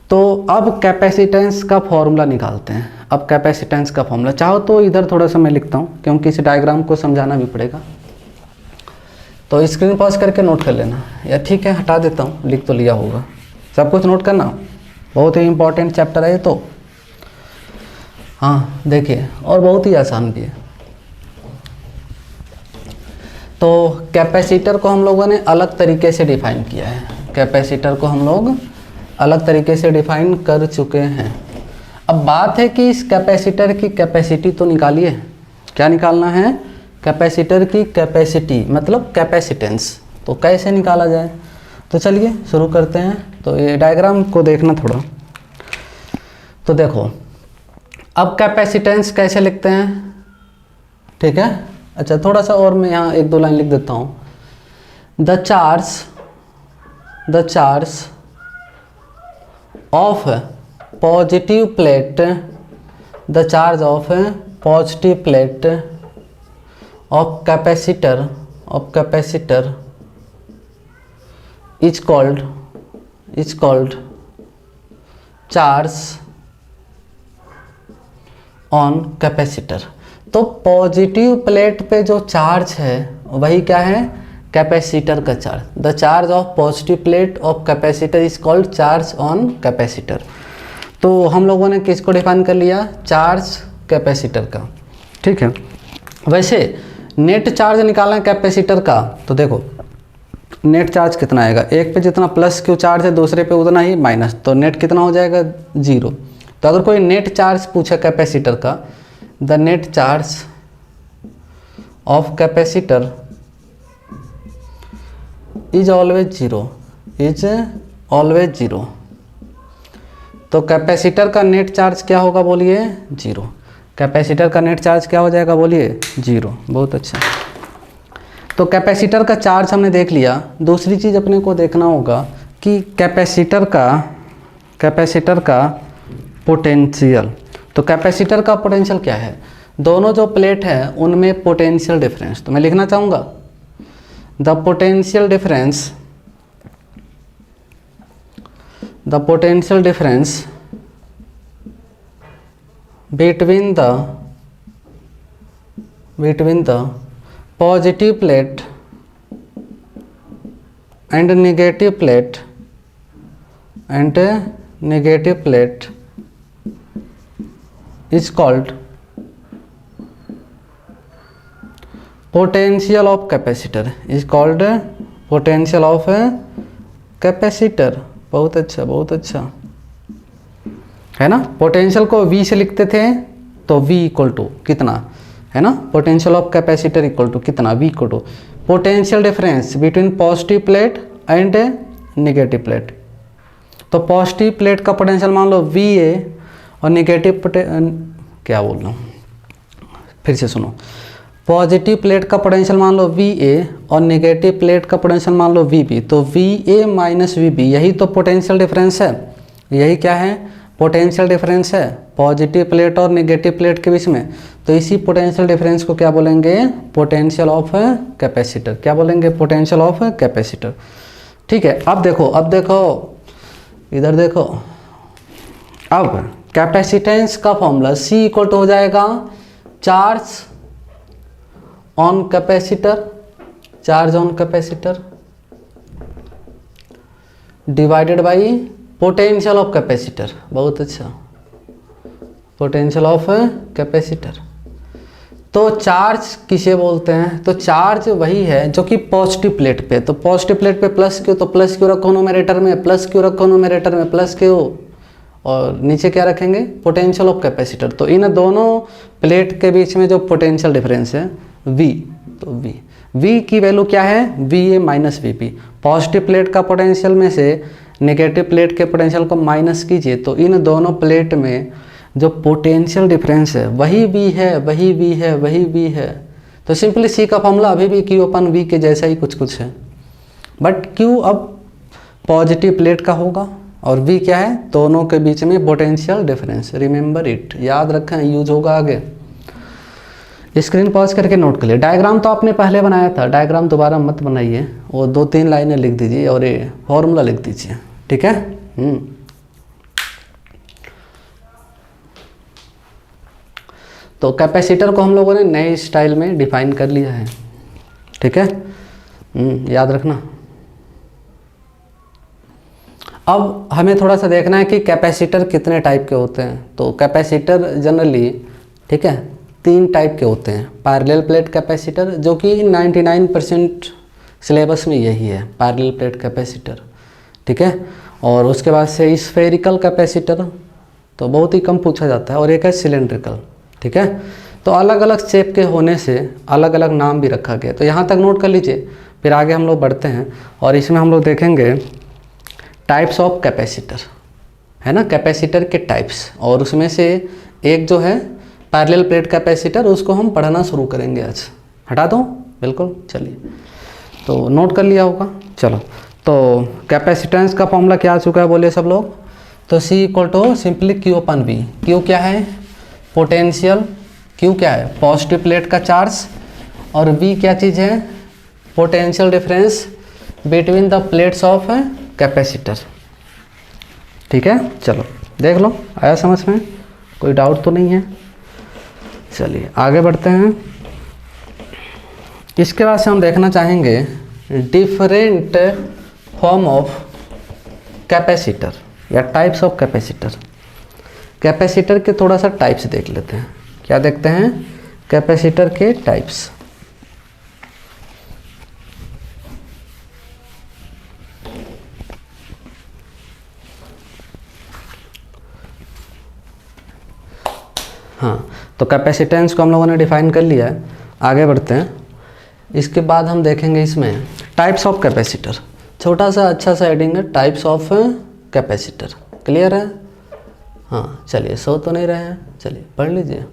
तो अब कैपेसिटेंस का फॉर्मूला निकालते हैं। अब कैपेसिटेंस का फॉर्मूला चाहो तो इधर थोड़ा सा मैं लिखता हूँ, क्योंकि इस डायग्राम को समझाना भी पड़ेगा, तो स्क्रीन पॉज करके नोट कर लेना, या ठीक है हटा देता हूँ, लिख तो लिया होगा, सब कुछ नोट करना, बहुत ही इंपॉर्टेंट चैप्टर है ये तो। हाँ देखिए, और बहुत ही आसान भी है। तो कैपेसिटर को हम लोगों ने अलग तरीके से डिफाइन किया है, कैपेसिटर को हम लोग अलग तरीके से डिफाइन कर चुके हैं। अब बात है कि इस कैपेसिटर की कैपेसिटी तो निकालिए, क्या निकालना है, कैपेसिटर की कैपेसिटी मतलब कैपेसिटेंस। तो कैसे निकाला जाए, तो चलिए शुरू करते हैं। तो ये डायग्राम को देखना थोड़ा, तो देखो अब कैपेसिटेंस कैसे लिखते हैं, ठीक है। अच्छा थोड़ा सा और मैं यहाँ 1-2 लाइन लिख देता हूँ। The charge of positive plate, the charge of positive plate of capacitor is called charge on capacitor. तो पॉजिटिव प्लेट पे जो चार्ज है वही क्या है, कैपेसिटर का charge. The charge of positive plate of capacitor is called charge on capacitor. तो हम लोगों ने किसको डिफाइन कर लिया, चार्ज कैपेसिटर का, ठीक है। वैसे नेट चार्ज निकालना है कैपेसिटर का, तो देखो नेट चार्ज कितना आएगा, एक पे जितना प्लस क्यू चार्ज है दूसरे पे उतना ही माइनस, तो नेट कितना हो जाएगा 0। तो अगर कोई नेट चार्ज पूछे कैपेसिटर का, the net charge of capacitor is always zero, is always zero. तो कैपेसिटर का नेट चार्ज क्या होगा बोलिए? जीरो। कैपेसिटर का नेट चार्ज क्या हो जाएगा बोलिए? जीरो। बहुत अच्छा। तो कैपेसिटर का चार्ज हमने देख लिया। दूसरी चीज़ अपने को देखना होगा कि कैपेसिटर का पोटेंशियल। तो कैपेसिटर का पोटेंशियल क्या है? दोनों जो प्लेट है उनमें पोटेंशियल डिफरेंस, तो मैं लिखना चाहूँगा the potential difference between the positive plate and negative plate is called potential of capacitor, is called potential of capacitor। बहुत अच्छा, बहुत अच्छा, है ना। पोटेंशियल को V से लिखते थे तो V इक्वल टू कितना, है ना, potential of capacitor equal to कितना, V equal to potential difference between positive plate and negative plate. तो पॉजिटिव प्लेट का पोटेंशियल मान लो VA और नेगेटिव क्या बोल रहा हूँ, फिर से सुनो। पॉजिटिव प्लेट का पोटेंशियल मान लो VA और नेगेटिव प्लेट का पोटेंशियल मान लो VB। तो VA माइनस VB, यही तो पोटेंशियल डिफरेंस है। यही क्या है? पोटेंशियल डिफरेंस है पॉजिटिव प्लेट और नेगेटिव प्लेट के बीच में। तो इसी पोटेंशियल डिफरेंस को क्या बोलेंगे? Potential of capacitor. क्या बोलेंगे? Potential of capacitor. ठीक है। अब देखो इधर देखो। अब कैपेसिटेंस का फॉर्मूला C इक्वल टू हो जाएगा charge on capacitor divided by potential of capacitor. बहुत अच्छा, पोटेंशियल ऑफ कैपेसिटर। तो चार्ज किसे बोलते हैं? तो चार्ज वही है जो कि पॉजिटिव प्लेट पे। तो पॉजिटिव प्लेट पे प्लस क्यू, तो प्लस क्यू रखो न्यूमरेटर में, प्लस क्यू रखो न्यूमरेटर में, प्लस क्यू, और नीचे क्या रखेंगे? Potential of capacitor. तो इन दोनों प्लेट के बीच में जो पोटेंशियल डिफरेंस है V, तो V की वैल्यू क्या है? VA minus VB। Positive plate का पोटेंशियल में से नेगेटिव प्लेट के पोटेंशियल को माइनस कीजिए, तो इन दोनों प्लेट में जो पोटेंशियल डिफरेंस है वही V है। तो सिंपली C का फॉर्मूला अभी भी Q अपन V के जैसा ही कुछ है, बट Q अब पॉजिटिव प्लेट का होगा और V क्या है? दोनों के बीच में पोटेंशियल डिफरेंस। रिमेंबर इट, याद रखें, यूज होगा आगे। स्क्रीन पॉज करके नोट कर लिए। डायग्राम तो आपने पहले बनाया था, डायग्राम दोबारा मत बनाइए, वो 2-3 लाइनें लिख दीजिए और ये फॉर्मूला लिख दीजिए, ठीक है। तो कैपेसिटर को हम लोगों ने नए स्टाइल में डिफाइन कर लिया है, ठीक है, याद रखना। अब हमें थोड़ा सा देखना है कि कैपेसिटर कितने टाइप के होते हैं। तो कैपेसिटर जनरली, ठीक है, 3 टाइप के होते हैं। पैरेलल प्लेट कैपेसिटर, जो कि 99% सिलेबस में यही है, पैरेलल प्लेट कैपेसिटर, ठीक है। और उसके बाद से स्फेरिकल कैपेसिटर, तो बहुत ही कम पूछा जाता है, और एक है सिलेंड्रिकल, ठीक है। तो अलग अलग शेप के होने से अलग अलग नाम भी रखा गया। तो यहाँ तक नोट कर लीजिए, फिर आगे हम लोग बढ़ते हैं और इसमें हम लोग देखेंगे टाइप्स ऑफ कैपेसिटर, है ना, कैपेसिटर के टाइप्स। और उसमें से एक जो है पैरेलल प्लेट कैपेसिटर, उसको हम पढ़ना शुरू करेंगे आज। हटा दो, बिल्कुल, चलिए। तो नोट कर लिया होगा, चलो। तो कैपेसिटेंस का फॉर्मूला क्या आ चुका है बोलिए सब लोग? तो C equal to simply Q/V। Q क्या है? पोटेंशियल। Q क्या है? पॉजिटिव प्लेट का चार्ज। और V क्या चीज़ है? Potential difference between the plates of capacitor, ठीक है। चलो देख लो, आया समझ में? कोई डाउट तो नहीं है? चलिए आगे बढ़ते हैं। इसके बाद से हम देखना चाहेंगे डिफरेंट फॉर्म ऑफ कैपेसिटर या टाइप्स ऑफ कैपेसिटर। कैपेसिटर के थोड़ा सा टाइप्स देख लेते हैं। क्या देखते हैं? कैपेसिटर के टाइप्स। हाँ, तो कैपेसिटेंस को हम लोगों ने डिफाइन कर लिया है। आगे बढ़ते हैं। इसके बाद हम देखेंगे इसमें टाइप्स ऑफ कैपेसिटर। छोटा सा अच्छा सा हेडिंग है, टाइप्स ऑफ कैपेसिटर। क्लियर है? हाँ चलिए, सो तो नहीं रहे हैं, चलिए पढ़ लीजिए।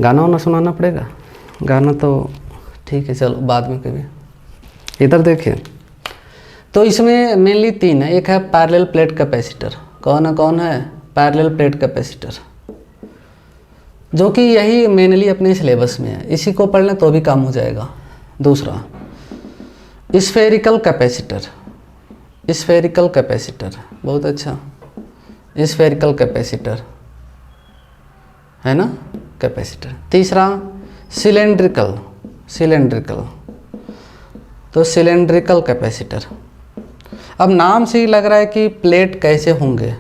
गाना वाना सुनाना पड़ेगा? गाना तो ठीक है, चलो बाद में कभी। इधर देखिए, तो इसमें मेनली 3 है। एक है पैरेलल प्लेट कैपेसिटर। कौन है? पैरेलल प्लेट कैपेसिटर, जो कि यही मेनली अपने सिलेबस में है, इसी को पढ़ लें तो भी काम हो जाएगा। दूसरा स्फेरिकल कैपेसिटर। स्फेरिकल कैपेसिटर बहुत अच्छा, स्फेरिकल कैपेसिटर है ना, कैपेसिटर। तीसरा सिलेंड्रिकल, तो सिलेंड्रिकल कैपेसिटर। अब नाम से ही लग रहा है कि प्लेट कैसे होंगे।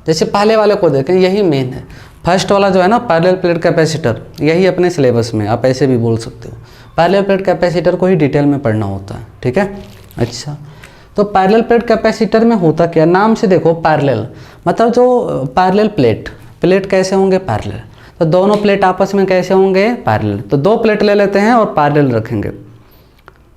जैसे पहले वाले को देखें, यही मेन है। फर्स्ट वाला जो है ना पैरेलल प्लेट कैपेसिटर, यही अपने सिलेबस में, आप ऐसे भी बोल सकते हो। पैरेलल प्लेट कैपेसिटर को ही डिटेल में पढ़ना होता है, ठीक है। अच्छा, तो पैरेलल प्लेट कैपेसिटर में होता क्या? नाम से देखो, पैरेलल मतलब जो पैरेलल प्लेट कैसे होंगे? पैरेलल। तो दोनों प्लेट आपस में कैसे होंगे? पैरेलल। तो 2 प्लेट ले लेते हैं और पैरेलल रखेंगे,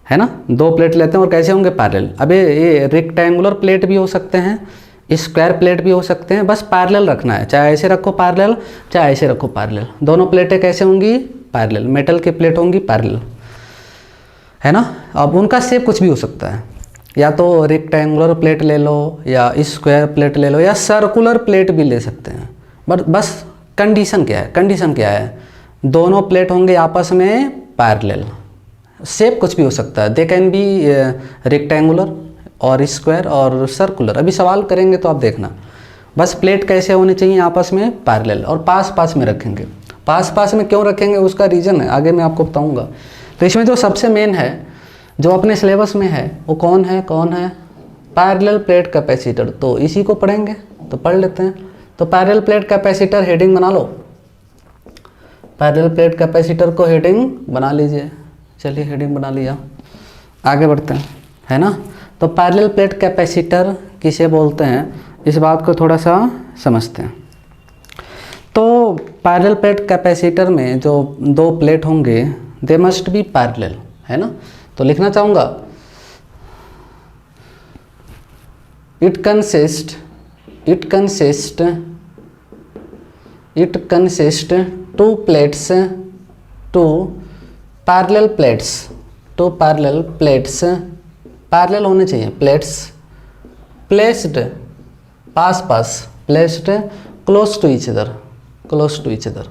है ना। 2 प्लेट लेते हैं और कैसे होंगे? पैरेलल। अब ये रेक्टेंगुलर प्लेट भी हो सकते हैं, स्क्वायर प्लेट भी हो सकते हैं, बस पैरेलल रखना है। चाहे ऐसे रखो पैरेलल, चाहे ऐसे रखो पैरेलल। दोनों प्लेटें कैसे होंगी? पैरेलल। मेटल की प्लेट होंगी पैरेलल, है ना। अब उनका शेप कुछ भी हो सकता है, या तो रेक्टेंगुलर प्लेट ले लो, या स्क्वायर प्लेट ले लो, या सर्कुलर प्लेट भी ले सकते हैं। बस कंडीशन क्या है? दोनों प्लेट होंगे आपस में पैरेलल। शेप कुछ भी हो सकता है, दे कैन बी रेक्टेंगुलर और स्क्वायर और सर्कुलर। अभी सवाल करेंगे तो आप देखना। बस प्लेट कैसे होनी चाहिए? आपस में पैरेलल, और पास में रखेंगे। पास में क्यों रखेंगे उसका रीज़न है, आगे मैं आपको बताऊंगा। तो इसमें जो सबसे मेन है, जो अपने सिलेबस में है, वो कौन है? Parallel plate capacitor. तो इसी को पढ़ेंगे, तो पढ़ लेते हैं। तो पैरेलल प्लेट कैपेसिटर हेडिंग बना लो। पैरेलल प्लेट कैपेसिटर को हेडिंग बना लीजिए। चलिए, हेडिंग बना लिया, आगे बढ़ते हैं, है ना। तो पैरेलल प्लेट कैपेसिटर किसे बोलते हैं, इस बात को थोड़ा सा समझते हैं। तो पैरेलल प्लेट कैपेसिटर में जो 2 प्लेट होंगे, दे मस्ट बी पैरेलल, है ना। तो लिखना चाहूँगा, it consist 2 plates, 2 parallel plates, parallel होने चाहिए प्लेट्स, प्लेस्ड पास, placed close to each other.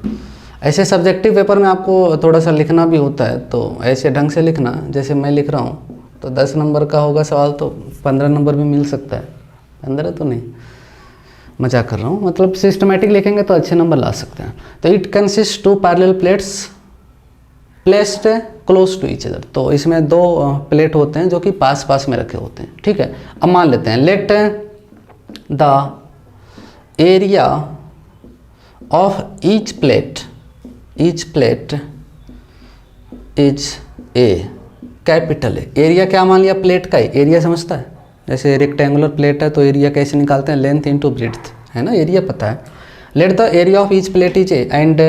ऐसे सब्जेक्टिव पेपर में आपको थोड़ा सा लिखना भी होता है, तो ऐसे ढंग से लिखना जैसे मैं लिख रहा हूँ। तो 10 नंबर का होगा सवाल, तो 15 नंबर भी मिल सकता है। 15 तो नहीं, मजाक कर रहा हूँ, मतलब सिस्टमेटिक लिखेंगे तो अच्छे नंबर ला सकते हैं। तो it consist 2 parallel plates placed close to each other. तो इसमें 2 प्लेट होते हैं जो कि पास में रखे होते हैं, ठीक है। अब मान लेते हैं, late the area of each plate is A, capital A. Area क्या मान लिया? प्लेट का एरिया समझता है। जैसे रेक्टेंगुलर प्लेट है तो एरिया कैसे निकालते हैं? लेंथ इंटू ब्रेड्थ, है ना, एरिया पता है। Let the area of each plate is A, and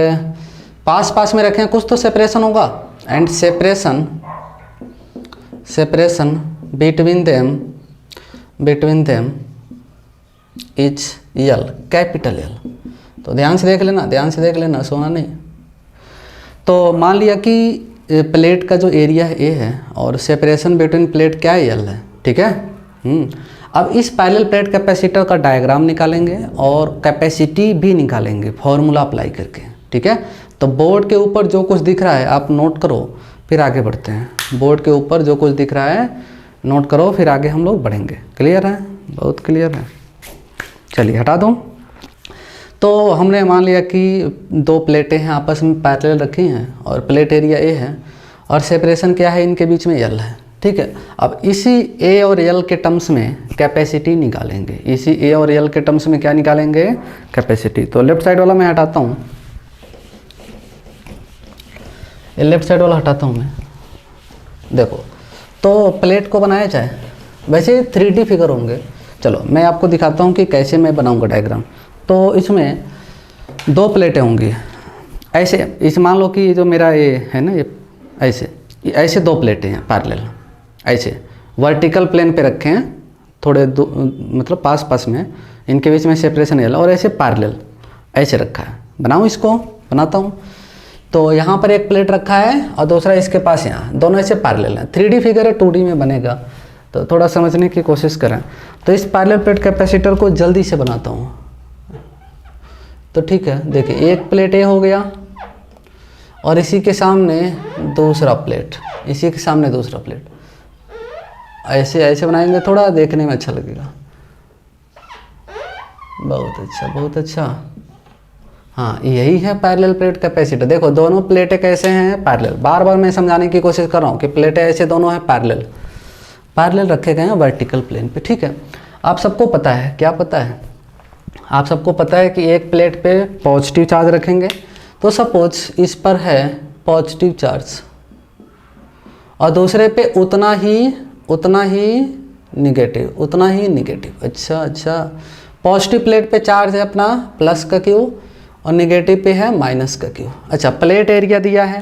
पास में रखें, कुछ तो सेपरेशन होगा, and separation between them is L, capital L. तो ध्यान से देख लेना, सोना नहीं। तो मान लिया कि प्लेट का जो एरिया है ए है, और सेपरेशन बिटवीन प्लेट क्या है? यल है, ठीक है। अब इस पैरेलल प्लेट कैपेसिटर का डायग्राम निकालेंगे और कैपेसिटी भी निकालेंगे फॉर्मूला अप्लाई करके, ठीक है। तो बोर्ड के ऊपर जो कुछ दिख रहा है आप नोट करो, फिर आगे बढ़ते हैं। बोर्ड के ऊपर जो कुछ दिख रहा है नोट करो, फिर आगे हम लोग बढ़ेंगे। क्लियर है? बहुत क्लियर है। चलिए हटा दूँ। तो हमने मान लिया कि 2 प्लेटें हैं आपस में पैरेलल रखी हैं, और प्लेट एरिया ए है, और सेपरेशन क्या है इनके बीच में? यल है, ठीक है। अब इसी ए और यल के टर्म्स में कैपेसिटी निकालेंगे। इसी ए और यल के टर्म्स में क्या निकालेंगे? कैपेसिटी। तो लेफ्ट साइड वाला मैं हटाता हूँ, ये लेफ्ट साइड वाला हटाता हूँ मैं। देखो, तो प्लेट को बनाया जाए, वैसे 3D फिगर होंगे। चलो मैं आपको दिखाता हूँ कि कैसे मैं बनाऊँगा डायग्राम। तो इसमें 2 प्लेटें होंगी ऐसे। इस मान लो कि जो मेरा ये है ना, ये ऐसे ऐसे दो प्लेटें हैं पैरेलल, ऐसे वर्टिकल प्लेन पे रखे हैं, थोड़े मतलब पास पास में, इनके बीच में सेपरेशन एल, और ऐसे पैरेलल ऐसे रखा है। बनाऊँ इसको, बनाता हूँ। तो यहाँ पर एक प्लेट रखा है और दूसरा इसके पास यहाँ, दोनों ऐसे पैरेलल हैं। 3D फिगर है, 2D में बनेगा, तो थोड़ा समझने की कोशिश करें। तो इस पैरेलल प्लेट कैपेसिटर को जल्दी से बनाता हूँ। तो ठीक है, देखिए एक प्लेट ये हो गया और इसी के सामने दूसरा प्लेट, इसी के सामने दूसरा प्लेट, ऐसे ऐसे बनाएंगे, थोड़ा देखने में अच्छा लगेगा। बहुत अच्छा, बहुत अच्छा। हाँ, यही है पैरेलल प्लेट कैपेसिटर। देखो दोनों प्लेटें कैसे हैं, पैरेलल। बार बार मैं समझाने की कोशिश कर रहा हूँ कि प्लेटें ऐसे दोनों हैं पैरेलल, पैरेलल रखे गए हैं वर्टिकल प्लेन पे। ठीक है, आप सबको पता है, क्या पता है, आप सबको पता है कि एक प्लेट पे पॉजिटिव चार्ज रखेंगे, तो सपोज इस पर है पॉजिटिव चार्ज और दूसरे पे उतना ही निगेटिव, उतना ही निगेटिव। अच्छा, पॉजिटिव प्लेट पे चार्ज है अपना प्लस का क्यू और निगेटिव पे है माइनस का क्यू। अच्छा, प्लेट एरिया दिया है,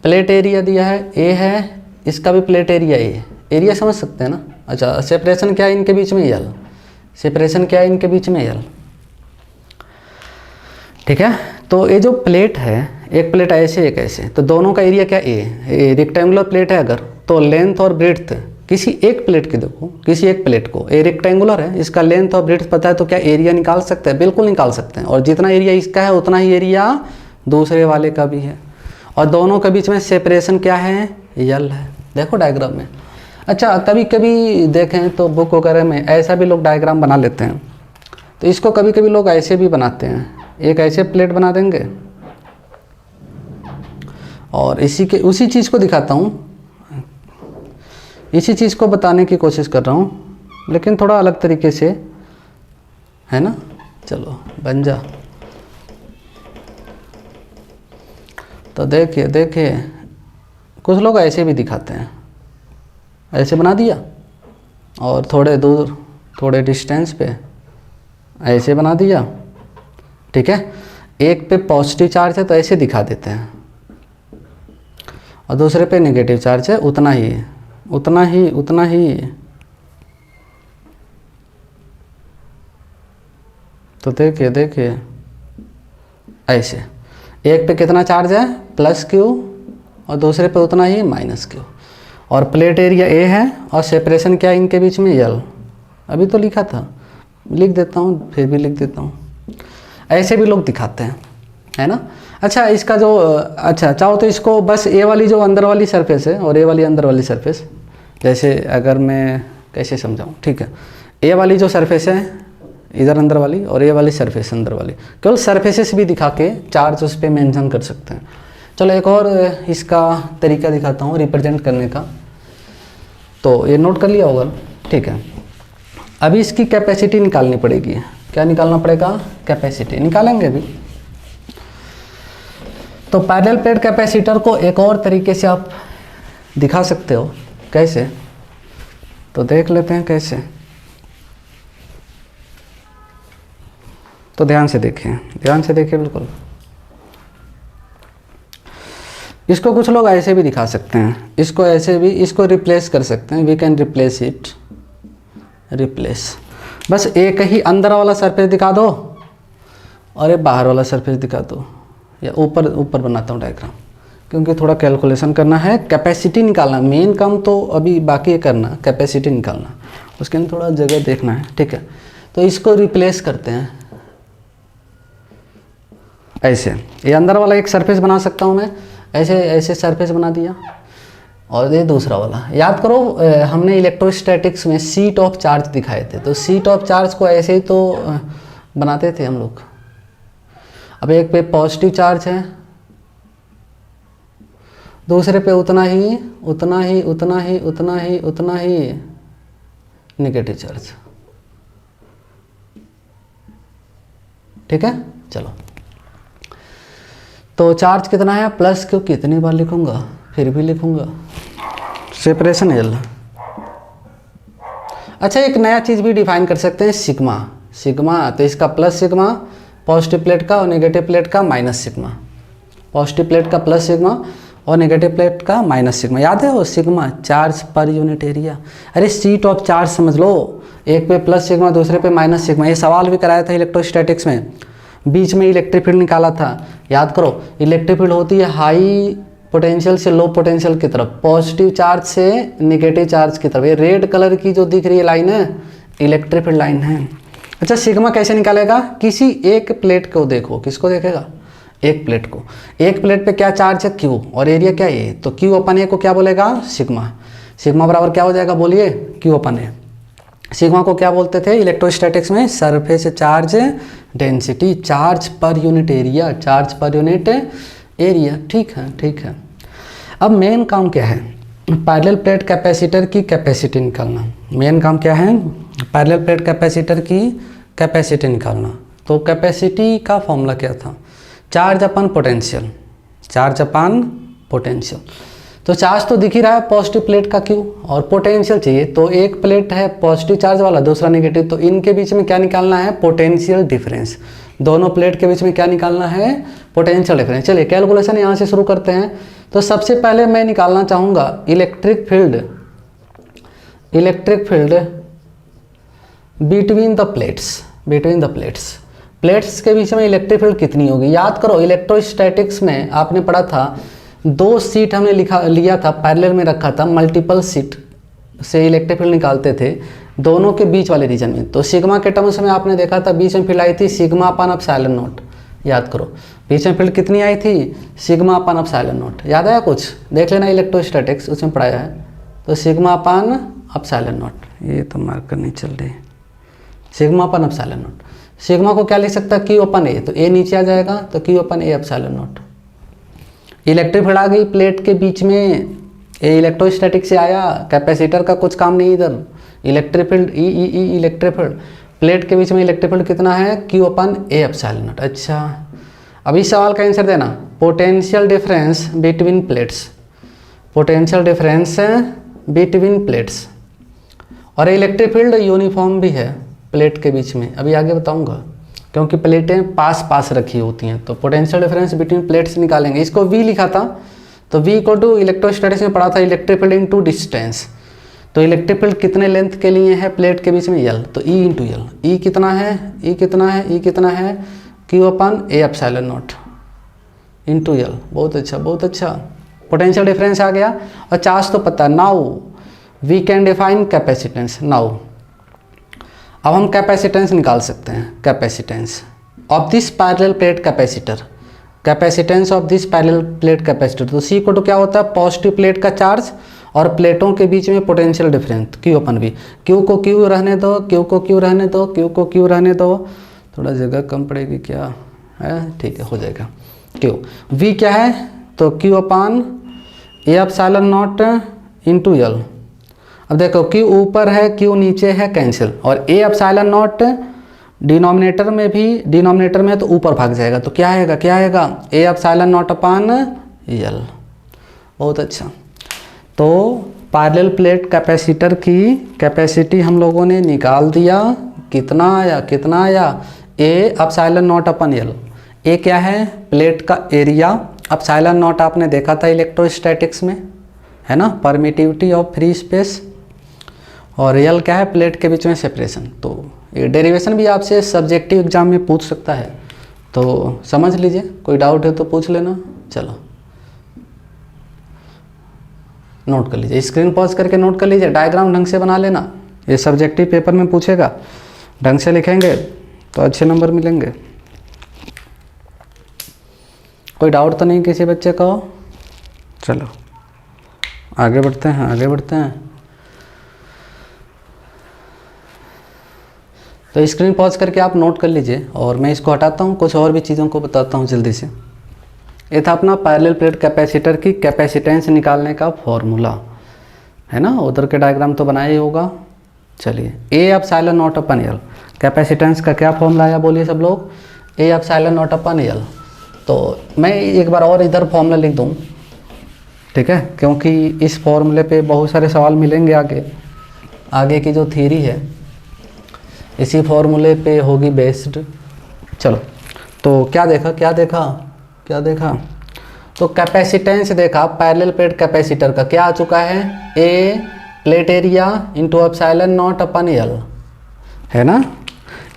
प्लेट एरिया दिया है ए है, इसका भी प्लेट एरिया ए, एरिया समझ सकते हैं ना। अच्छा, सेपरेशन क्या है इनके बीच में, यल। सेपरेशन क्या है इनके बीच में, यल। ठीक है, तो ये जो प्लेट है, एक प्लेट ऐसे एक ऐसे, तो दोनों का एरिया क्या ए रेक्टेंगुलर प्लेट है अगर, तो लेंथ और ब्रेड्थ किसी एक प्लेट की, देखो किसी एक प्लेट को, ए रेक्टेंगुलर है, इसका लेंथ और ब्रेड्थ पता है, तो क्या एरिया निकाल सकते हैं, बिल्कुल निकाल सकते हैं। और जितना एरिया इसका है उतना ही एरिया दूसरे वाले का भी है, और दोनों के बीच में सेपरेशन क्या है, यल है। देखो डायग्राम में। अच्छा, कभी कभी देखें तो बुक वगैरह में ऐसा भी लोग डायग्राम बना लेते हैं, तो इसको कभी कभी लोग ऐसे भी बनाते हैं, एक ऐसे प्लेट बना देंगे और उसी चीज़ को दिखाता हूँ, इसी चीज़ को बताने की कोशिश कर रहा हूँ, लेकिन थोड़ा अलग तरीके से, है ना। चलो बन जा। तो देखिए कुछ लोग ऐसे भी दिखाते हैं, ऐसे बना दिया और थोड़े दूर, थोड़े डिस्टेंस पे ऐसे बना दिया। ठीक है, एक पे पॉजिटिव चार्ज है तो ऐसे दिखा देते हैं और दूसरे पे नेगेटिव चार्ज है, उतना ही। तो देखिए ऐसे, एक पे कितना चार्ज है प्लस क्यू और दूसरे पे उतना ही माइनस क्यू, और प्लेट एरिया ए है और सेपरेशन क्या है इनके बीच में, यल। अभी तो लिखा था, लिख देता हूँ, फिर भी लिख देता हूँ। ऐसे भी लोग दिखाते हैं, है ना। अच्छा, इसका जो अच्छा चाहो तो इसको बस ए वाली जो अंदर वाली सरफेस है और ए वाली अंदर वाली सरफेस, जैसे अगर मैं कैसे समझाऊँ, ठीक है, ए वाली जो सरफेस है इधर अंदर वाली और ए वाली सरफेस अंदर वाली, केवल सरफेसेस भी दिखा के चार्ज उस पर मेंशन कर सकते हैं। चलो एक और इसका तरीका दिखाता हूँ रिप्रेजेंट करने का, तो ये नोट कर लिया होगा, ठीक है। अभी इसकी कैपेसिटी निकालनी पड़ेगी। क्या निकालना पड़ेगा, कैपेसिटी निकालेंगे अभी। तो पैरेलल प्लेट कैपेसिटर को एक और तरीके से आप दिखा सकते हो, कैसे, तो देख लेते हैं कैसे। तो ध्यान से देखिए बिल्कुल। इसको कुछ लोग ऐसे भी दिखा सकते हैं, इसको ऐसे भी, इसको रिप्लेस कर सकते हैं, we can replace it, replace. बस एक ही अंदर वाला सरफेस दिखा दो और ये बाहर वाला सरफेस दिखा दो, या ऊपर बनाता हूँ डायग्राम, क्योंकि थोड़ा कैलकुलेशन करना है, कैपेसिटी निकालना, मेन काम तो अभी बाकी है करना, कैपेसिटी निकालना, उसके लिए थोड़ा जगह देखना है, ठीक है। तो इसको रिप्लेस करते हैं ऐसे, ये अंदर वाला एक सरफेस बना सकता हूँ मैं, ऐसे सरफेस बना दिया, और ये दूसरा वाला। याद करो हमने इलेक्ट्रोस्टैटिक्स में सीट ऑफ चार्ज दिखाए थे, तो सीट ऑफ चार्ज को ऐसे ही तो बनाते थे हम लोग। अब एक पे पॉजिटिव चार्ज है, दूसरे पे उतना ही नेगेटिव चार्ज, ठीक है। चलो, तो चार्ज कितना है प्लस क्यों, कितनी बार लिखूंगा, फिर भी लिखूंगा, सेपरेशन एल। अच्छा, एक नया चीज़ भी डिफाइन कर सकते हैं, सिग्मा। तो इसका प्लस सिग्मा पॉजिटिव प्लेट का और नेगेटिव प्लेट का माइनस सिग्मा, पॉजिटिव प्लेट का प्लस सिग्मा और नेगेटिव प्लेट का माइनस सिग्मा। याद है वो sigma, charge per unit area. अरे सीट ऑफ चार्ज समझ लो, एक पे प्लस सिग्मा दूसरे पे माइनस सिग्मा। ये सवाल भी कराया था इलेक्ट्रोस्टैटिक्स में, बीच में इलेक्ट्रिक फील्ड निकाला था। याद करो, इलेक्ट्रिक फील्ड होती है हाई पोटेंशियल से लो पोटेंशियल की तरफ, पॉजिटिव चार्ज से नेगेटिव चार्ज की तरफ। ये रेड कलर की जो दिख रही है लाइन है, इलेक्ट्रिक फील्ड लाइन है। अच्छा, सिग्मा कैसे निकालेगा? किसी एक प्लेट को देखो, किसको देखेगा? एक प्लेट को। एक प्लेट पे क्या चार्ज है? क्यू, और एरिया क्या है? तो क्यू अपन ए को क्या बोलेगा? सिग्मा। सिग्मा बराबर क्या हो जाएगा बोलिए? क्यू अपन ए। सिग्मा को क्या बोलते थे इलेक्ट्रोस्टैटिक्स में? Surface charge density, charge per unit area, charge per unit area. ठीक है, ठीक है। अब मेन काम क्या है? पैरेलल प्लेट कैपेसिटर की कैपेसिटी निकालना। मेन काम क्या है? पैरेलल प्लेट कैपेसिटर की कैपेसिटी निकालना। तो कैपेसिटी का फॉर्मूला क्या था? चार्ज अपन पोटेंशियल, चार्ज अपन पोटेंशियल। तो चार्ज तो दिख ही रहा है पॉजिटिव प्लेट का क्यू, और पोटेंशियल चाहिए। तो एक प्लेट है पॉजिटिव चार्ज वाला, दूसरा नेगेटिव, तो इनके बीच में क्या निकालना है? Potential difference. दोनों प्लेट के बीच में क्या निकालना है? Potential difference. चलिए कैलकुलेशन यहाँ से शुरू करते हैं। तो सबसे पहले मैं निकालना चाहूँगा electric field, electric field between the plates, between the plates. Plates के बीच में इलेक्ट्रिक फील्ड कितनी होगी? याद करो, इलेक्ट्रोस्टैटिक्स में आपने पढ़ा था, दो सीट हमने लिया था, पैरेलल में रखा था, मल्टीपल सीट से इलेक्ट्रिक फील्ड निकालते थे दोनों के बीच वाले रीजन में। तो सिग्मा के टर्म्स में आपने देखा था, बीच में फील्ड आई थी सिग्मा अपन एप्सिलॉन नॉट। याद करो, बीच में फील्ड कितनी आई थी? Sigma upon epsilon not. याद आया कुछ? देख लेना इलेक्ट्रोस्टैटिक्स, उसमें पढ़ाया है। तो सिग्मा अपन एप्सिलॉन नॉट, ये तो मार्कर नहीं चल रही, sigma upon epsilon not. Sigma को क्या लिख सकता है? क्यू अपन ए, तो ए नीचे आ जाएगा, तो Q upon A epsilon naught. Electric field आ गई प्लेट के बीच में, ये इलेक्ट्रोस्टैटिक से आया, कैपेसिटर का कुछ काम नहीं इधर। इलेक्ट्रिक फील्ड ई ई ई इलेक्ट्रिक फील्ड, प्लेट के बीच में इलेक्ट्रिक फील्ड कितना है? Q upon A epsilon not. अच्छा, अब इस सवाल का आंसर देना, potential difference between plates, potential difference between plates. और इलेक्ट्रिक फील्ड यूनिफॉर्म भी है प्लेट के बीच में, अभी आगे बताऊंगा, क्योंकि प्लेटें पास पास रखी होती हैं। तो पोटेंशियल डिफरेंस बिटवीन प्लेट्स निकालेंगे। इसको V लिखा था, तो V इक्वल टू इलेक्ट्रोस्टैटिक्स में पढ़ा था इलेक्ट्रिक फील्ड इनटू डिस्टेंस। तो इलेक्ट्रिक फील्ड कितने लेंथ के लिए है प्लेट के बीच में? L, तो E इंटू एल। E कितना है? E कितना है? E कितना है? Q upon A epsilon not into L. बहुत अच्छा, बहुत अच्छा। पोटेंशियल डिफरेंस आ गया, और चार्ज तो पता है। Now we can define capacitance. Now अब हम कैपेसिटेंस निकाल सकते हैं। Capacitance of this parallel plate capacitor, capacitance of this parallel plate capacitor. तो सी को तो क्या होता है? पॉजिटिव प्लेट का चार्ज और प्लेटों के बीच में potential difference Q upon V. Q को क्यू रहने दो, क्यू को क्यू रहने दो, क्यू को क्यू रहने दो। थोड़ा जगह कम पड़ेगी क्या है? ठीक है, हो जाएगा। क्यू वी क्या है? तो Q upon A epsilon not into L. अब देखो, क्यू ऊपर है, क्यू नीचे है, कैंसिल। और ए एप्सिलॉन नॉट डिनोमिनेटर में भी, डिनोमिनेटर में तो ऊपर भाग जाएगा, तो क्या आएगा? क्या आएगा? A epsilon naught upon L. बहुत अच्छा। तो पैरेलल प्लेट कैपेसिटर की कैपेसिटी हम लोगों ने निकाल दिया। कितना आया? कितना आया? A epsilon naught upon L. A क्या है? प्लेट का एरिया। एप्सिलॉन नॉट आपने देखा था इलेक्ट्रोस्टैटिक्स में, है ना, परमिटिविटी ऑफ फ्री स्पेस। और एल क्या है? प्लेट के बीच में सेपरेशन। तो ये डेरिवेशन भी आपसे सब्जेक्टिव एग्जाम में पूछ सकता है, तो समझ लीजिए। कोई डाउट है तो पूछ लेना। चलो नोट कर लीजिए, स्क्रीन पॉज करके नोट कर लीजिए, डायग्राम ढंग से बना लेना। ये सब्जेक्टिव पेपर में पूछेगा, ढंग से लिखेंगे तो अच्छे नंबर मिलेंगे। कोई डाउट तो नहीं किसी बच्चे का हो? चलो आगे बढ़ते हैं, आगे बढ़ते हैं। तो स्क्रीन पॉज करके आप नोट कर लीजिए, और मैं इसको हटाता हूँ, कुछ और भी चीज़ों को बताता हूँ जल्दी से। ये था अपना पैरेलल प्लेट कैपेसिटर की कैपेसिटेंस निकालने का फॉर्मूला, है ना। उधर के डायग्राम तो बनाया ही होगा। चलिए, ए epsilon naught upon L, capacitance का क्या फॉर्मूला आया बोलिए सब लोग? ए एप्सिलॉन नॉट अपन एल। तो मैं एक बार और इधर फॉर्मूला लिख दूँ, ठीक है, क्योंकि इस फॉर्मूले पे बहुत सारे सवाल मिलेंगे आगे। आगे की जो थ्योरी है इसी फॉर्मूले पे होगी बेस्ड। चलो, तो क्या देखा, क्या देखा, क्या देखा? तो कैपेसिटेंस देखा पैरेलल प्लेट कैपेसिटर का क्या आ चुका है, A plate area into epsilon naught upon L, है ना।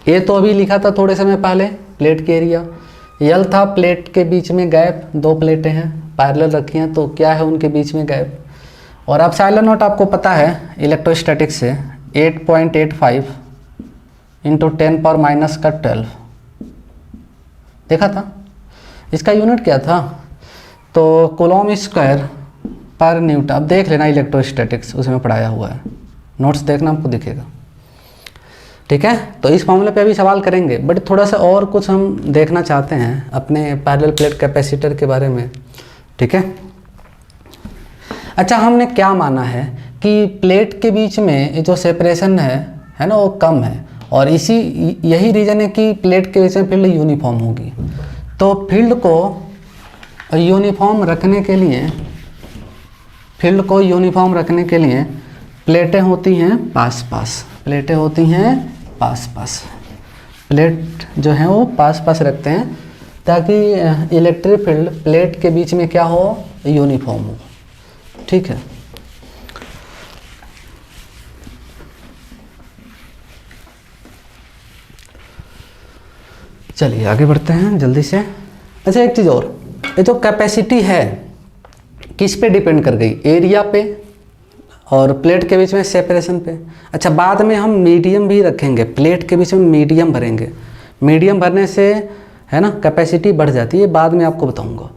ए तो अभी लिखा था थोड़े समय पहले प्लेट के एरिया, एल था प्लेट के बीच में गैप, दो प्लेटें हैं पैरेलल रखी हैं तो क्या है उनके बीच में गैप, और एप्सिलॉन नॉट आपको पता है इलेक्ट्रोस्टैटिक्स से 8.85 इंटू 10⁻⁻12 देखा था। इसका यूनिट क्या था, तो कूलॉम स्क्वायर पर न्यूटन। अब देख लेना इलेक्ट्रोस्टैटिक्स उसमें पढ़ाया हुआ है, नोट्स देखना आपको दिखेगा, ठीक है। तो इस मामले पे अभी सवाल करेंगे, बट थोड़ा सा और कुछ हम देखना चाहते हैं अपने पैरेलल प्लेट कैपेसिटर के बारे में, ठीक है। अच्छा, हमने क्या माना है कि प्लेट के बीच में जो सेपरेशन है ना वो कम है, और यही रीज़न है कि प्लेट के बीच में फील्ड यूनिफॉर्म होगी। तो फील्ड को यूनिफॉर्म रखने के लिए प्लेटें होती हैं पास पास, प्लेटें होती हैं पास पास, प्लेट जो है वो पास पास रखते हैं ताकि इलेक्ट्रिक फील्ड प्लेट के बीच में क्या हो, यूनिफॉर्म हो, ठीक है। चलिए आगे बढ़ते हैं जल्दी से। अच्छा, एक चीज़ और, ये जो कैपेसिटी है किस पे डिपेंड कर गई, एरिया पे और प्लेट के बीच में सेपरेशन पे। अच्छा, बाद में हम मीडियम भी रखेंगे, प्लेट के बीच में मीडियम भरेंगे, मीडियम भरने से है ना कैपेसिटी बढ़ जाती है, बाद में आपको बताऊंगा।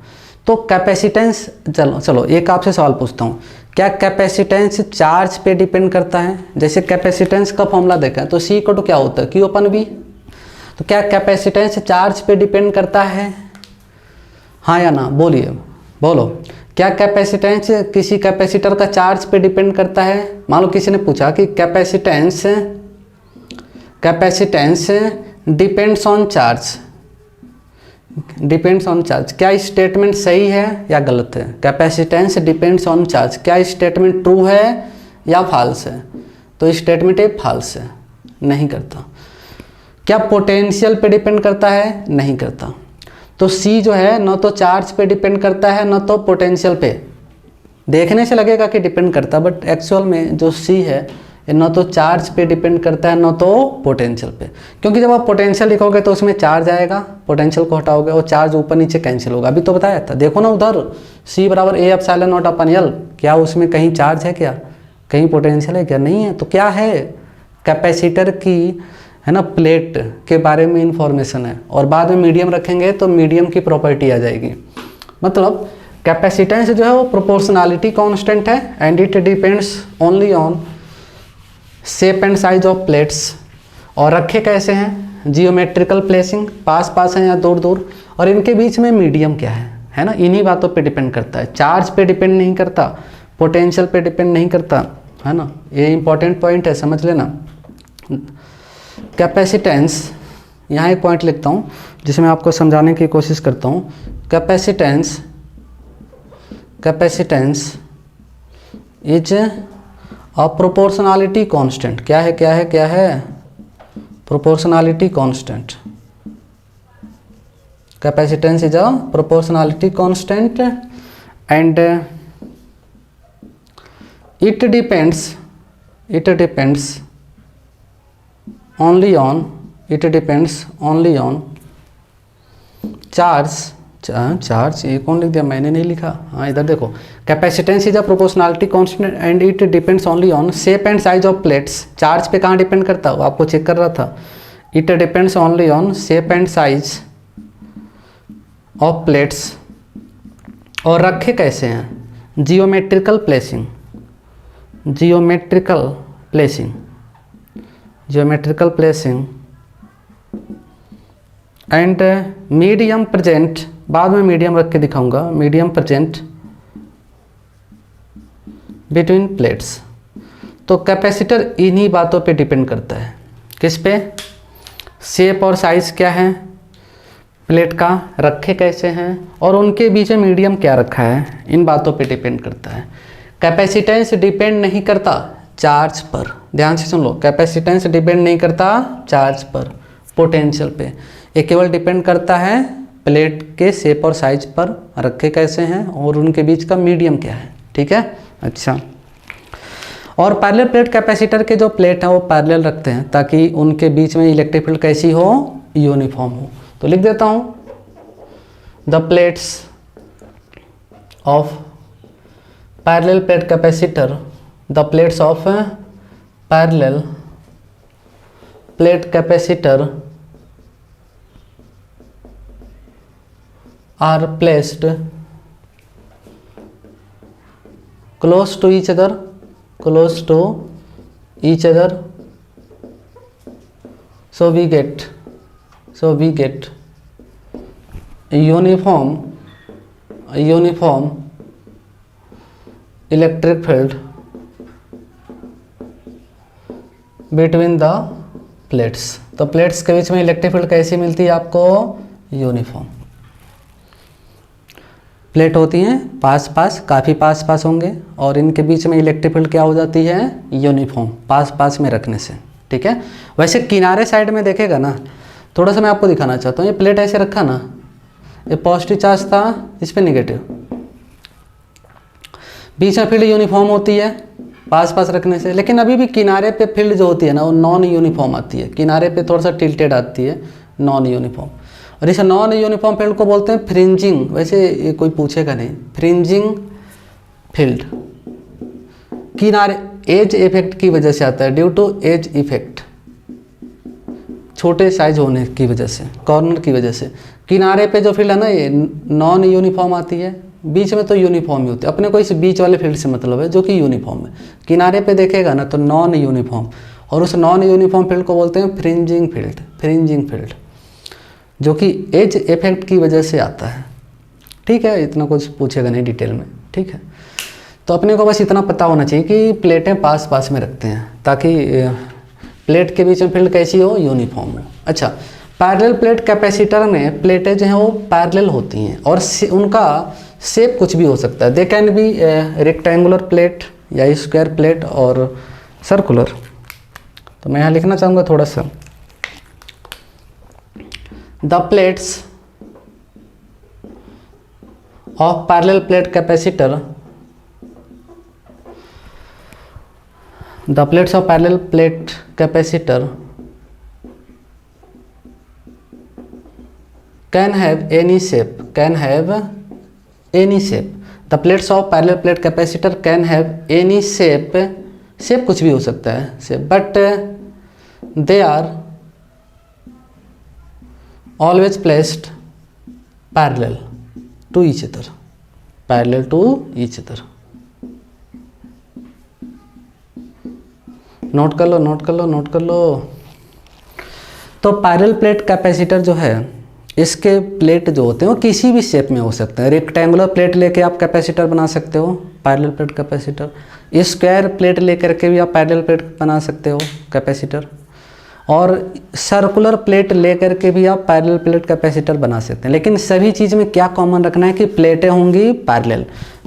तो कैपेसिटेंस, चलो एक आपसे सवाल पूछता हूँ, क्या कैपेसिटेंस चार्ज पे डिपेंड करता है। जैसे कैपेसिटेंस का फॉर्मूला देखा है तो C को तो क्या होता है, Q/V। तो क्या कैपेसिटेंस चार्ज पे डिपेंड करता है, हाँ या ना, बोलिए, बोलो। क्या कैपेसिटेंस किसी कैपेसिटर का चार्ज पे डिपेंड करता है। मान लो किसी ने पूछा कि कैपेसिटेंस डिपेंड्स ऑन चार्ज, क्या स्टेटमेंट सही है या गलत है। कैपेसिटेंस डिपेंड्स ऑन चार्ज, क्या स्टेटमेंट ट्रू है या फॉल्स है। तो स्टेटमेंट फॉल्स है, नहीं करता। क्या पोटेंशियल पे डिपेंड करता है, नहीं करता। तो C जो है न तो चार्ज पे डिपेंड करता है न तो पोटेंशियल पे। देखने से लगेगा कि डिपेंड करता, बट एक्चुअल में जो C है न तो चार्ज पे डिपेंड करता है न तो पोटेंशियल पे, क्योंकि जब आप पोटेंशियल लिखोगे तो उसमें चार्ज आएगा, पोटेंशियल को हटाओगे और चार्ज ऊपर नीचे कैंसिल होगा। अभी तो बताया था, देखो ना उधर C = A∈0/L, क्या उसमें कहीं चार्ज है, क्या कहीं पोटेंशियल है, क्या नहीं है। तो क्या है, कैपेसिटर की है ना प्लेट के बारे में इंफॉर्मेशन है, और बाद में मीडियम रखेंगे तो मीडियम की प्रॉपर्टी आ जाएगी। मतलब कैपेसिटेंस जो है वो प्रोपोर्शनैलिटी कांस्टेंट है and it depends only on shape and size of plates. और रखे कैसे हैं, जियोमेट्रिकल प्लेसिंग, पास पास हैं या दूर दूर, और इनके बीच में मीडियम क्या है ना, इन्हीं बातों पे डिपेंड करता है। चार्ज पे डिपेंड नहीं करता, पोटेंशियल पे डिपेंड नहीं करता, है ना। ये इंपॉर्टेंट पॉइंट है, समझ लेना। कैपेसिटेंस, यहाँ एक पॉइंट लिखता हूँ जिसमें आपको समझाने की कोशिश करता हूँ। Capacitance is a proportionality constant. क्या है proportionality constant. Capacitance is a proportionality constant and it depends only on charge. ये कौन लिख दिया, मैंने नहीं लिखा, हाँ इधर देखो। Capacitance is a proportionality constant and it depends only on shape and size of plates. Charge पे कहाँ डिपेंड करता है, वो आपको चेक कर रहा था। It depends only on shape and size of plates. और रखे कैसे हैं, geometrical placing and medium present, बाद में मीडियम रख के दिखाऊंगा, मीडियम प्रेजेंट बिटवीन प्लेट्स। तो कैपेसिटर इन्हीं बातों पे डिपेंड करता है, किस पे, शेप और साइज क्या है प्लेट का, रखे कैसे हैं, और उनके बीच में मीडियम क्या रखा है, इन बातों पे डिपेंड करता है। कैपेसिटेंस डिपेंड नहीं करता चार्ज पर, ध्यान से सुन लो। कैपेसिटेंस डिपेंड नहीं करता चार्ज पर, पोटेंशियल पे। ये केवल डिपेंड करता है प्लेट के शेप और साइज पर रखे कैसे हैं और उनके बीच का मीडियम क्या है, ठीक है। अच्छा, और पैरेलल प्लेट कैपेसिटर के जो प्लेट हैं वो पैरेलल रखते हैं ताकि उनके बीच में इलेक्ट्रिक फील्ड कैसी हो, यूनिफॉर्म हो। तो लिख देता हूँ, the plates of parallel plate capacitor, the plates of parallel plate capacitor are placed close to each other, close to each other, so we get a uniform electric field between the plates। तो plates के बीच में electric field कैसी मिलती है आपको, uniform. Plate होती हैं पास पास, काफ़ी पास पास होंगे और इनके बीच में इलेक्ट्रिक फील्ड क्या हो जाती है, यूनिफॉर्म, पास पास में रखने से, ठीक है। वैसे किनारे साइड में देखेगा ना, थोड़ा सा मैं आपको दिखाना चाहता हूँ, ये प्लेट ऐसे रखा ना, ये पॉजिटिव चार्ज था, इस पर निगेटिव, बीच में फील्ड यूनिफॉर्म होती है पास पास रखने से, लेकिन अभी भी किनारे पे फील्ड जो होती है ना वो नॉन यूनिफॉर्म आती है, किनारे पे थोड़ा सा टिल्टेड आती है, नॉन यूनिफॉर्म। और इस नॉन यूनिफॉर्म फील्ड को बोलते हैं फ्रिंजिंग। वैसे ये कोई पूछेगा नहीं, फ्रिंजिंग फील्ड किनारे एज इफेक्ट की वजह से आता है, ड्यू टू एज इफेक्ट, छोटे साइज होने की वजह से, कॉर्नर की वजह से। किनारे पे जो फील्ड है ना ये नॉन यूनिफॉर्म आती है, बीच में तो यूनिफॉर्म ही होती है। अपने को इस बीच वाले फील्ड से मतलब है जो कि यूनिफॉर्म है, किनारे पे देखेगा ना तो नॉन यूनिफॉर्म, और उस नॉन यूनिफॉर्म फील्ड को बोलते हैं फ्रिंजिंग फील्ड, फ्रिंजिंग फील्ड, जो कि एज इफेक्ट की वजह से आता है, ठीक है। इतना कुछ पूछेगा नहीं डिटेल में, ठीक है। तो अपने को बस इतना पता होना चाहिए कि प्लेटें पास पास में रखते हैं ताकि प्लेट के बीच में फील्ड कैसी हो, यूनिफॉर्म हो। अच्छा, पैरेलल प्लेट कैपेसिटर में प्लेटें जो हैं वो पैरेलल होती हैं और उनका शेप कुछ भी हो सकता है। They can be rectangular plate या स्क्वायर प्लेट और सर्कुलर। तो मैं यहाँ लिखना चाहूँगा थोड़ा सा, the plates of parallel plate capacitor, the plates of parallel plate capacitor can have any shape, can have any shape, the plates of parallel plate capacitor can have any shape, shape कुछ भी हो सकता है shape, but they are always placed parallel to each other, parallel to each other। Note कर लो, note कर लो, note कर लो। तो parallel plate capacitor जो है, इसके प्लेट जो होते हैं वो किसी भी शेप में हो सकते हैं। रेक्टेंगुलर प्लेट लेके आप कैपेसिटर बना सकते हो, parallel plate capacitor. Square plate लेकर के भी आप पैरेलल प्लेट बना सकते हो कैपेसिटर, और सर्कुलर प्लेट लेकर के भी आप पैरेलल प्लेट कैपेसिटर बना सकते हैं। लेकिन सभी चीज़ में क्या कॉमन रखना है कि प्लेटें होंगी parallel,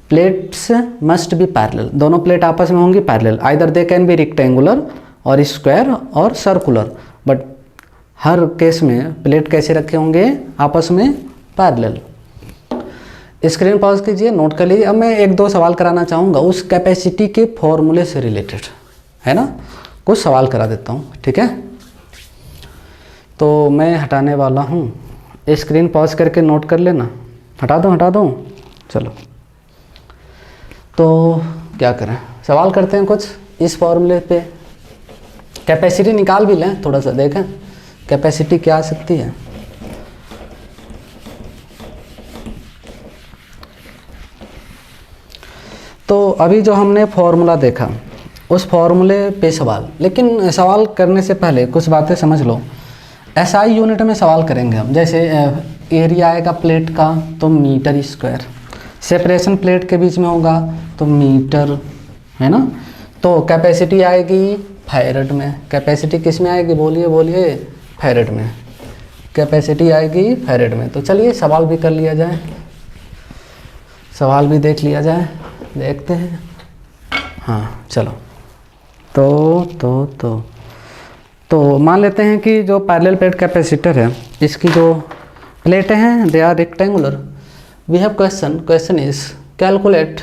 plates must be parallel, दोनों प्लेट आपस में होंगी parallel. Either they can be rectangular और स्क्वायर और सर्कुलर, बट हर केस में प्लेट कैसे रखे होंगे, आपस में पैरेलल। स्क्रीन पॉज कीजिए, नोट कर लीजिए। अब मैं एक दो सवाल कराना चाहूँगा उस कैपेसिटी के फॉर्मूले से रिलेटेड, है ना, कुछ सवाल करा देता हूँ, ठीक है। तो मैं हटाने वाला हूँ, स्क्रीन पॉज करके नोट कर लेना। हटा दूँ, चलो। तो क्या करें, सवाल करते हैं कुछ इस फॉर्मूले पे। कैपेसिटी निकाल भी लें, थोड़ा सा देखें कैपेसिटी क्या आ सकती है। तो अभी जो हमने फॉर्मूला देखा उस फॉर्मूले पे सवाल, लेकिन सवाल करने से पहले कुछ बातें समझ लो। एसआई यूनिट में सवाल करेंगे हम, जैसे एरिया आएगा प्लेट का तो मीटर स्क्वायर, सेपरेशन प्लेट के बीच में होगा तो मीटर, है ना। तो कैपेसिटी आएगी फैरेड में, कैपेसिटी किस में आएगी, बोलिए फैरेड में, कैपेसिटी आएगी फैरेड में। तो चलिए सवाल भी कर लिया जाए, सवाल भी देख लिया जाए, देखते हैं। हाँ चलो, तो मान लेते हैं कि जो पैरेलल प्लेट कैपेसिटर है इसकी जो प्लेटें हैं, they are rectangular. We have question is calculate,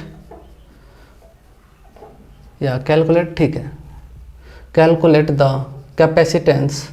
या कैलकुलेट, ठीक है, कैलकुलेट द कैपेसिटेंस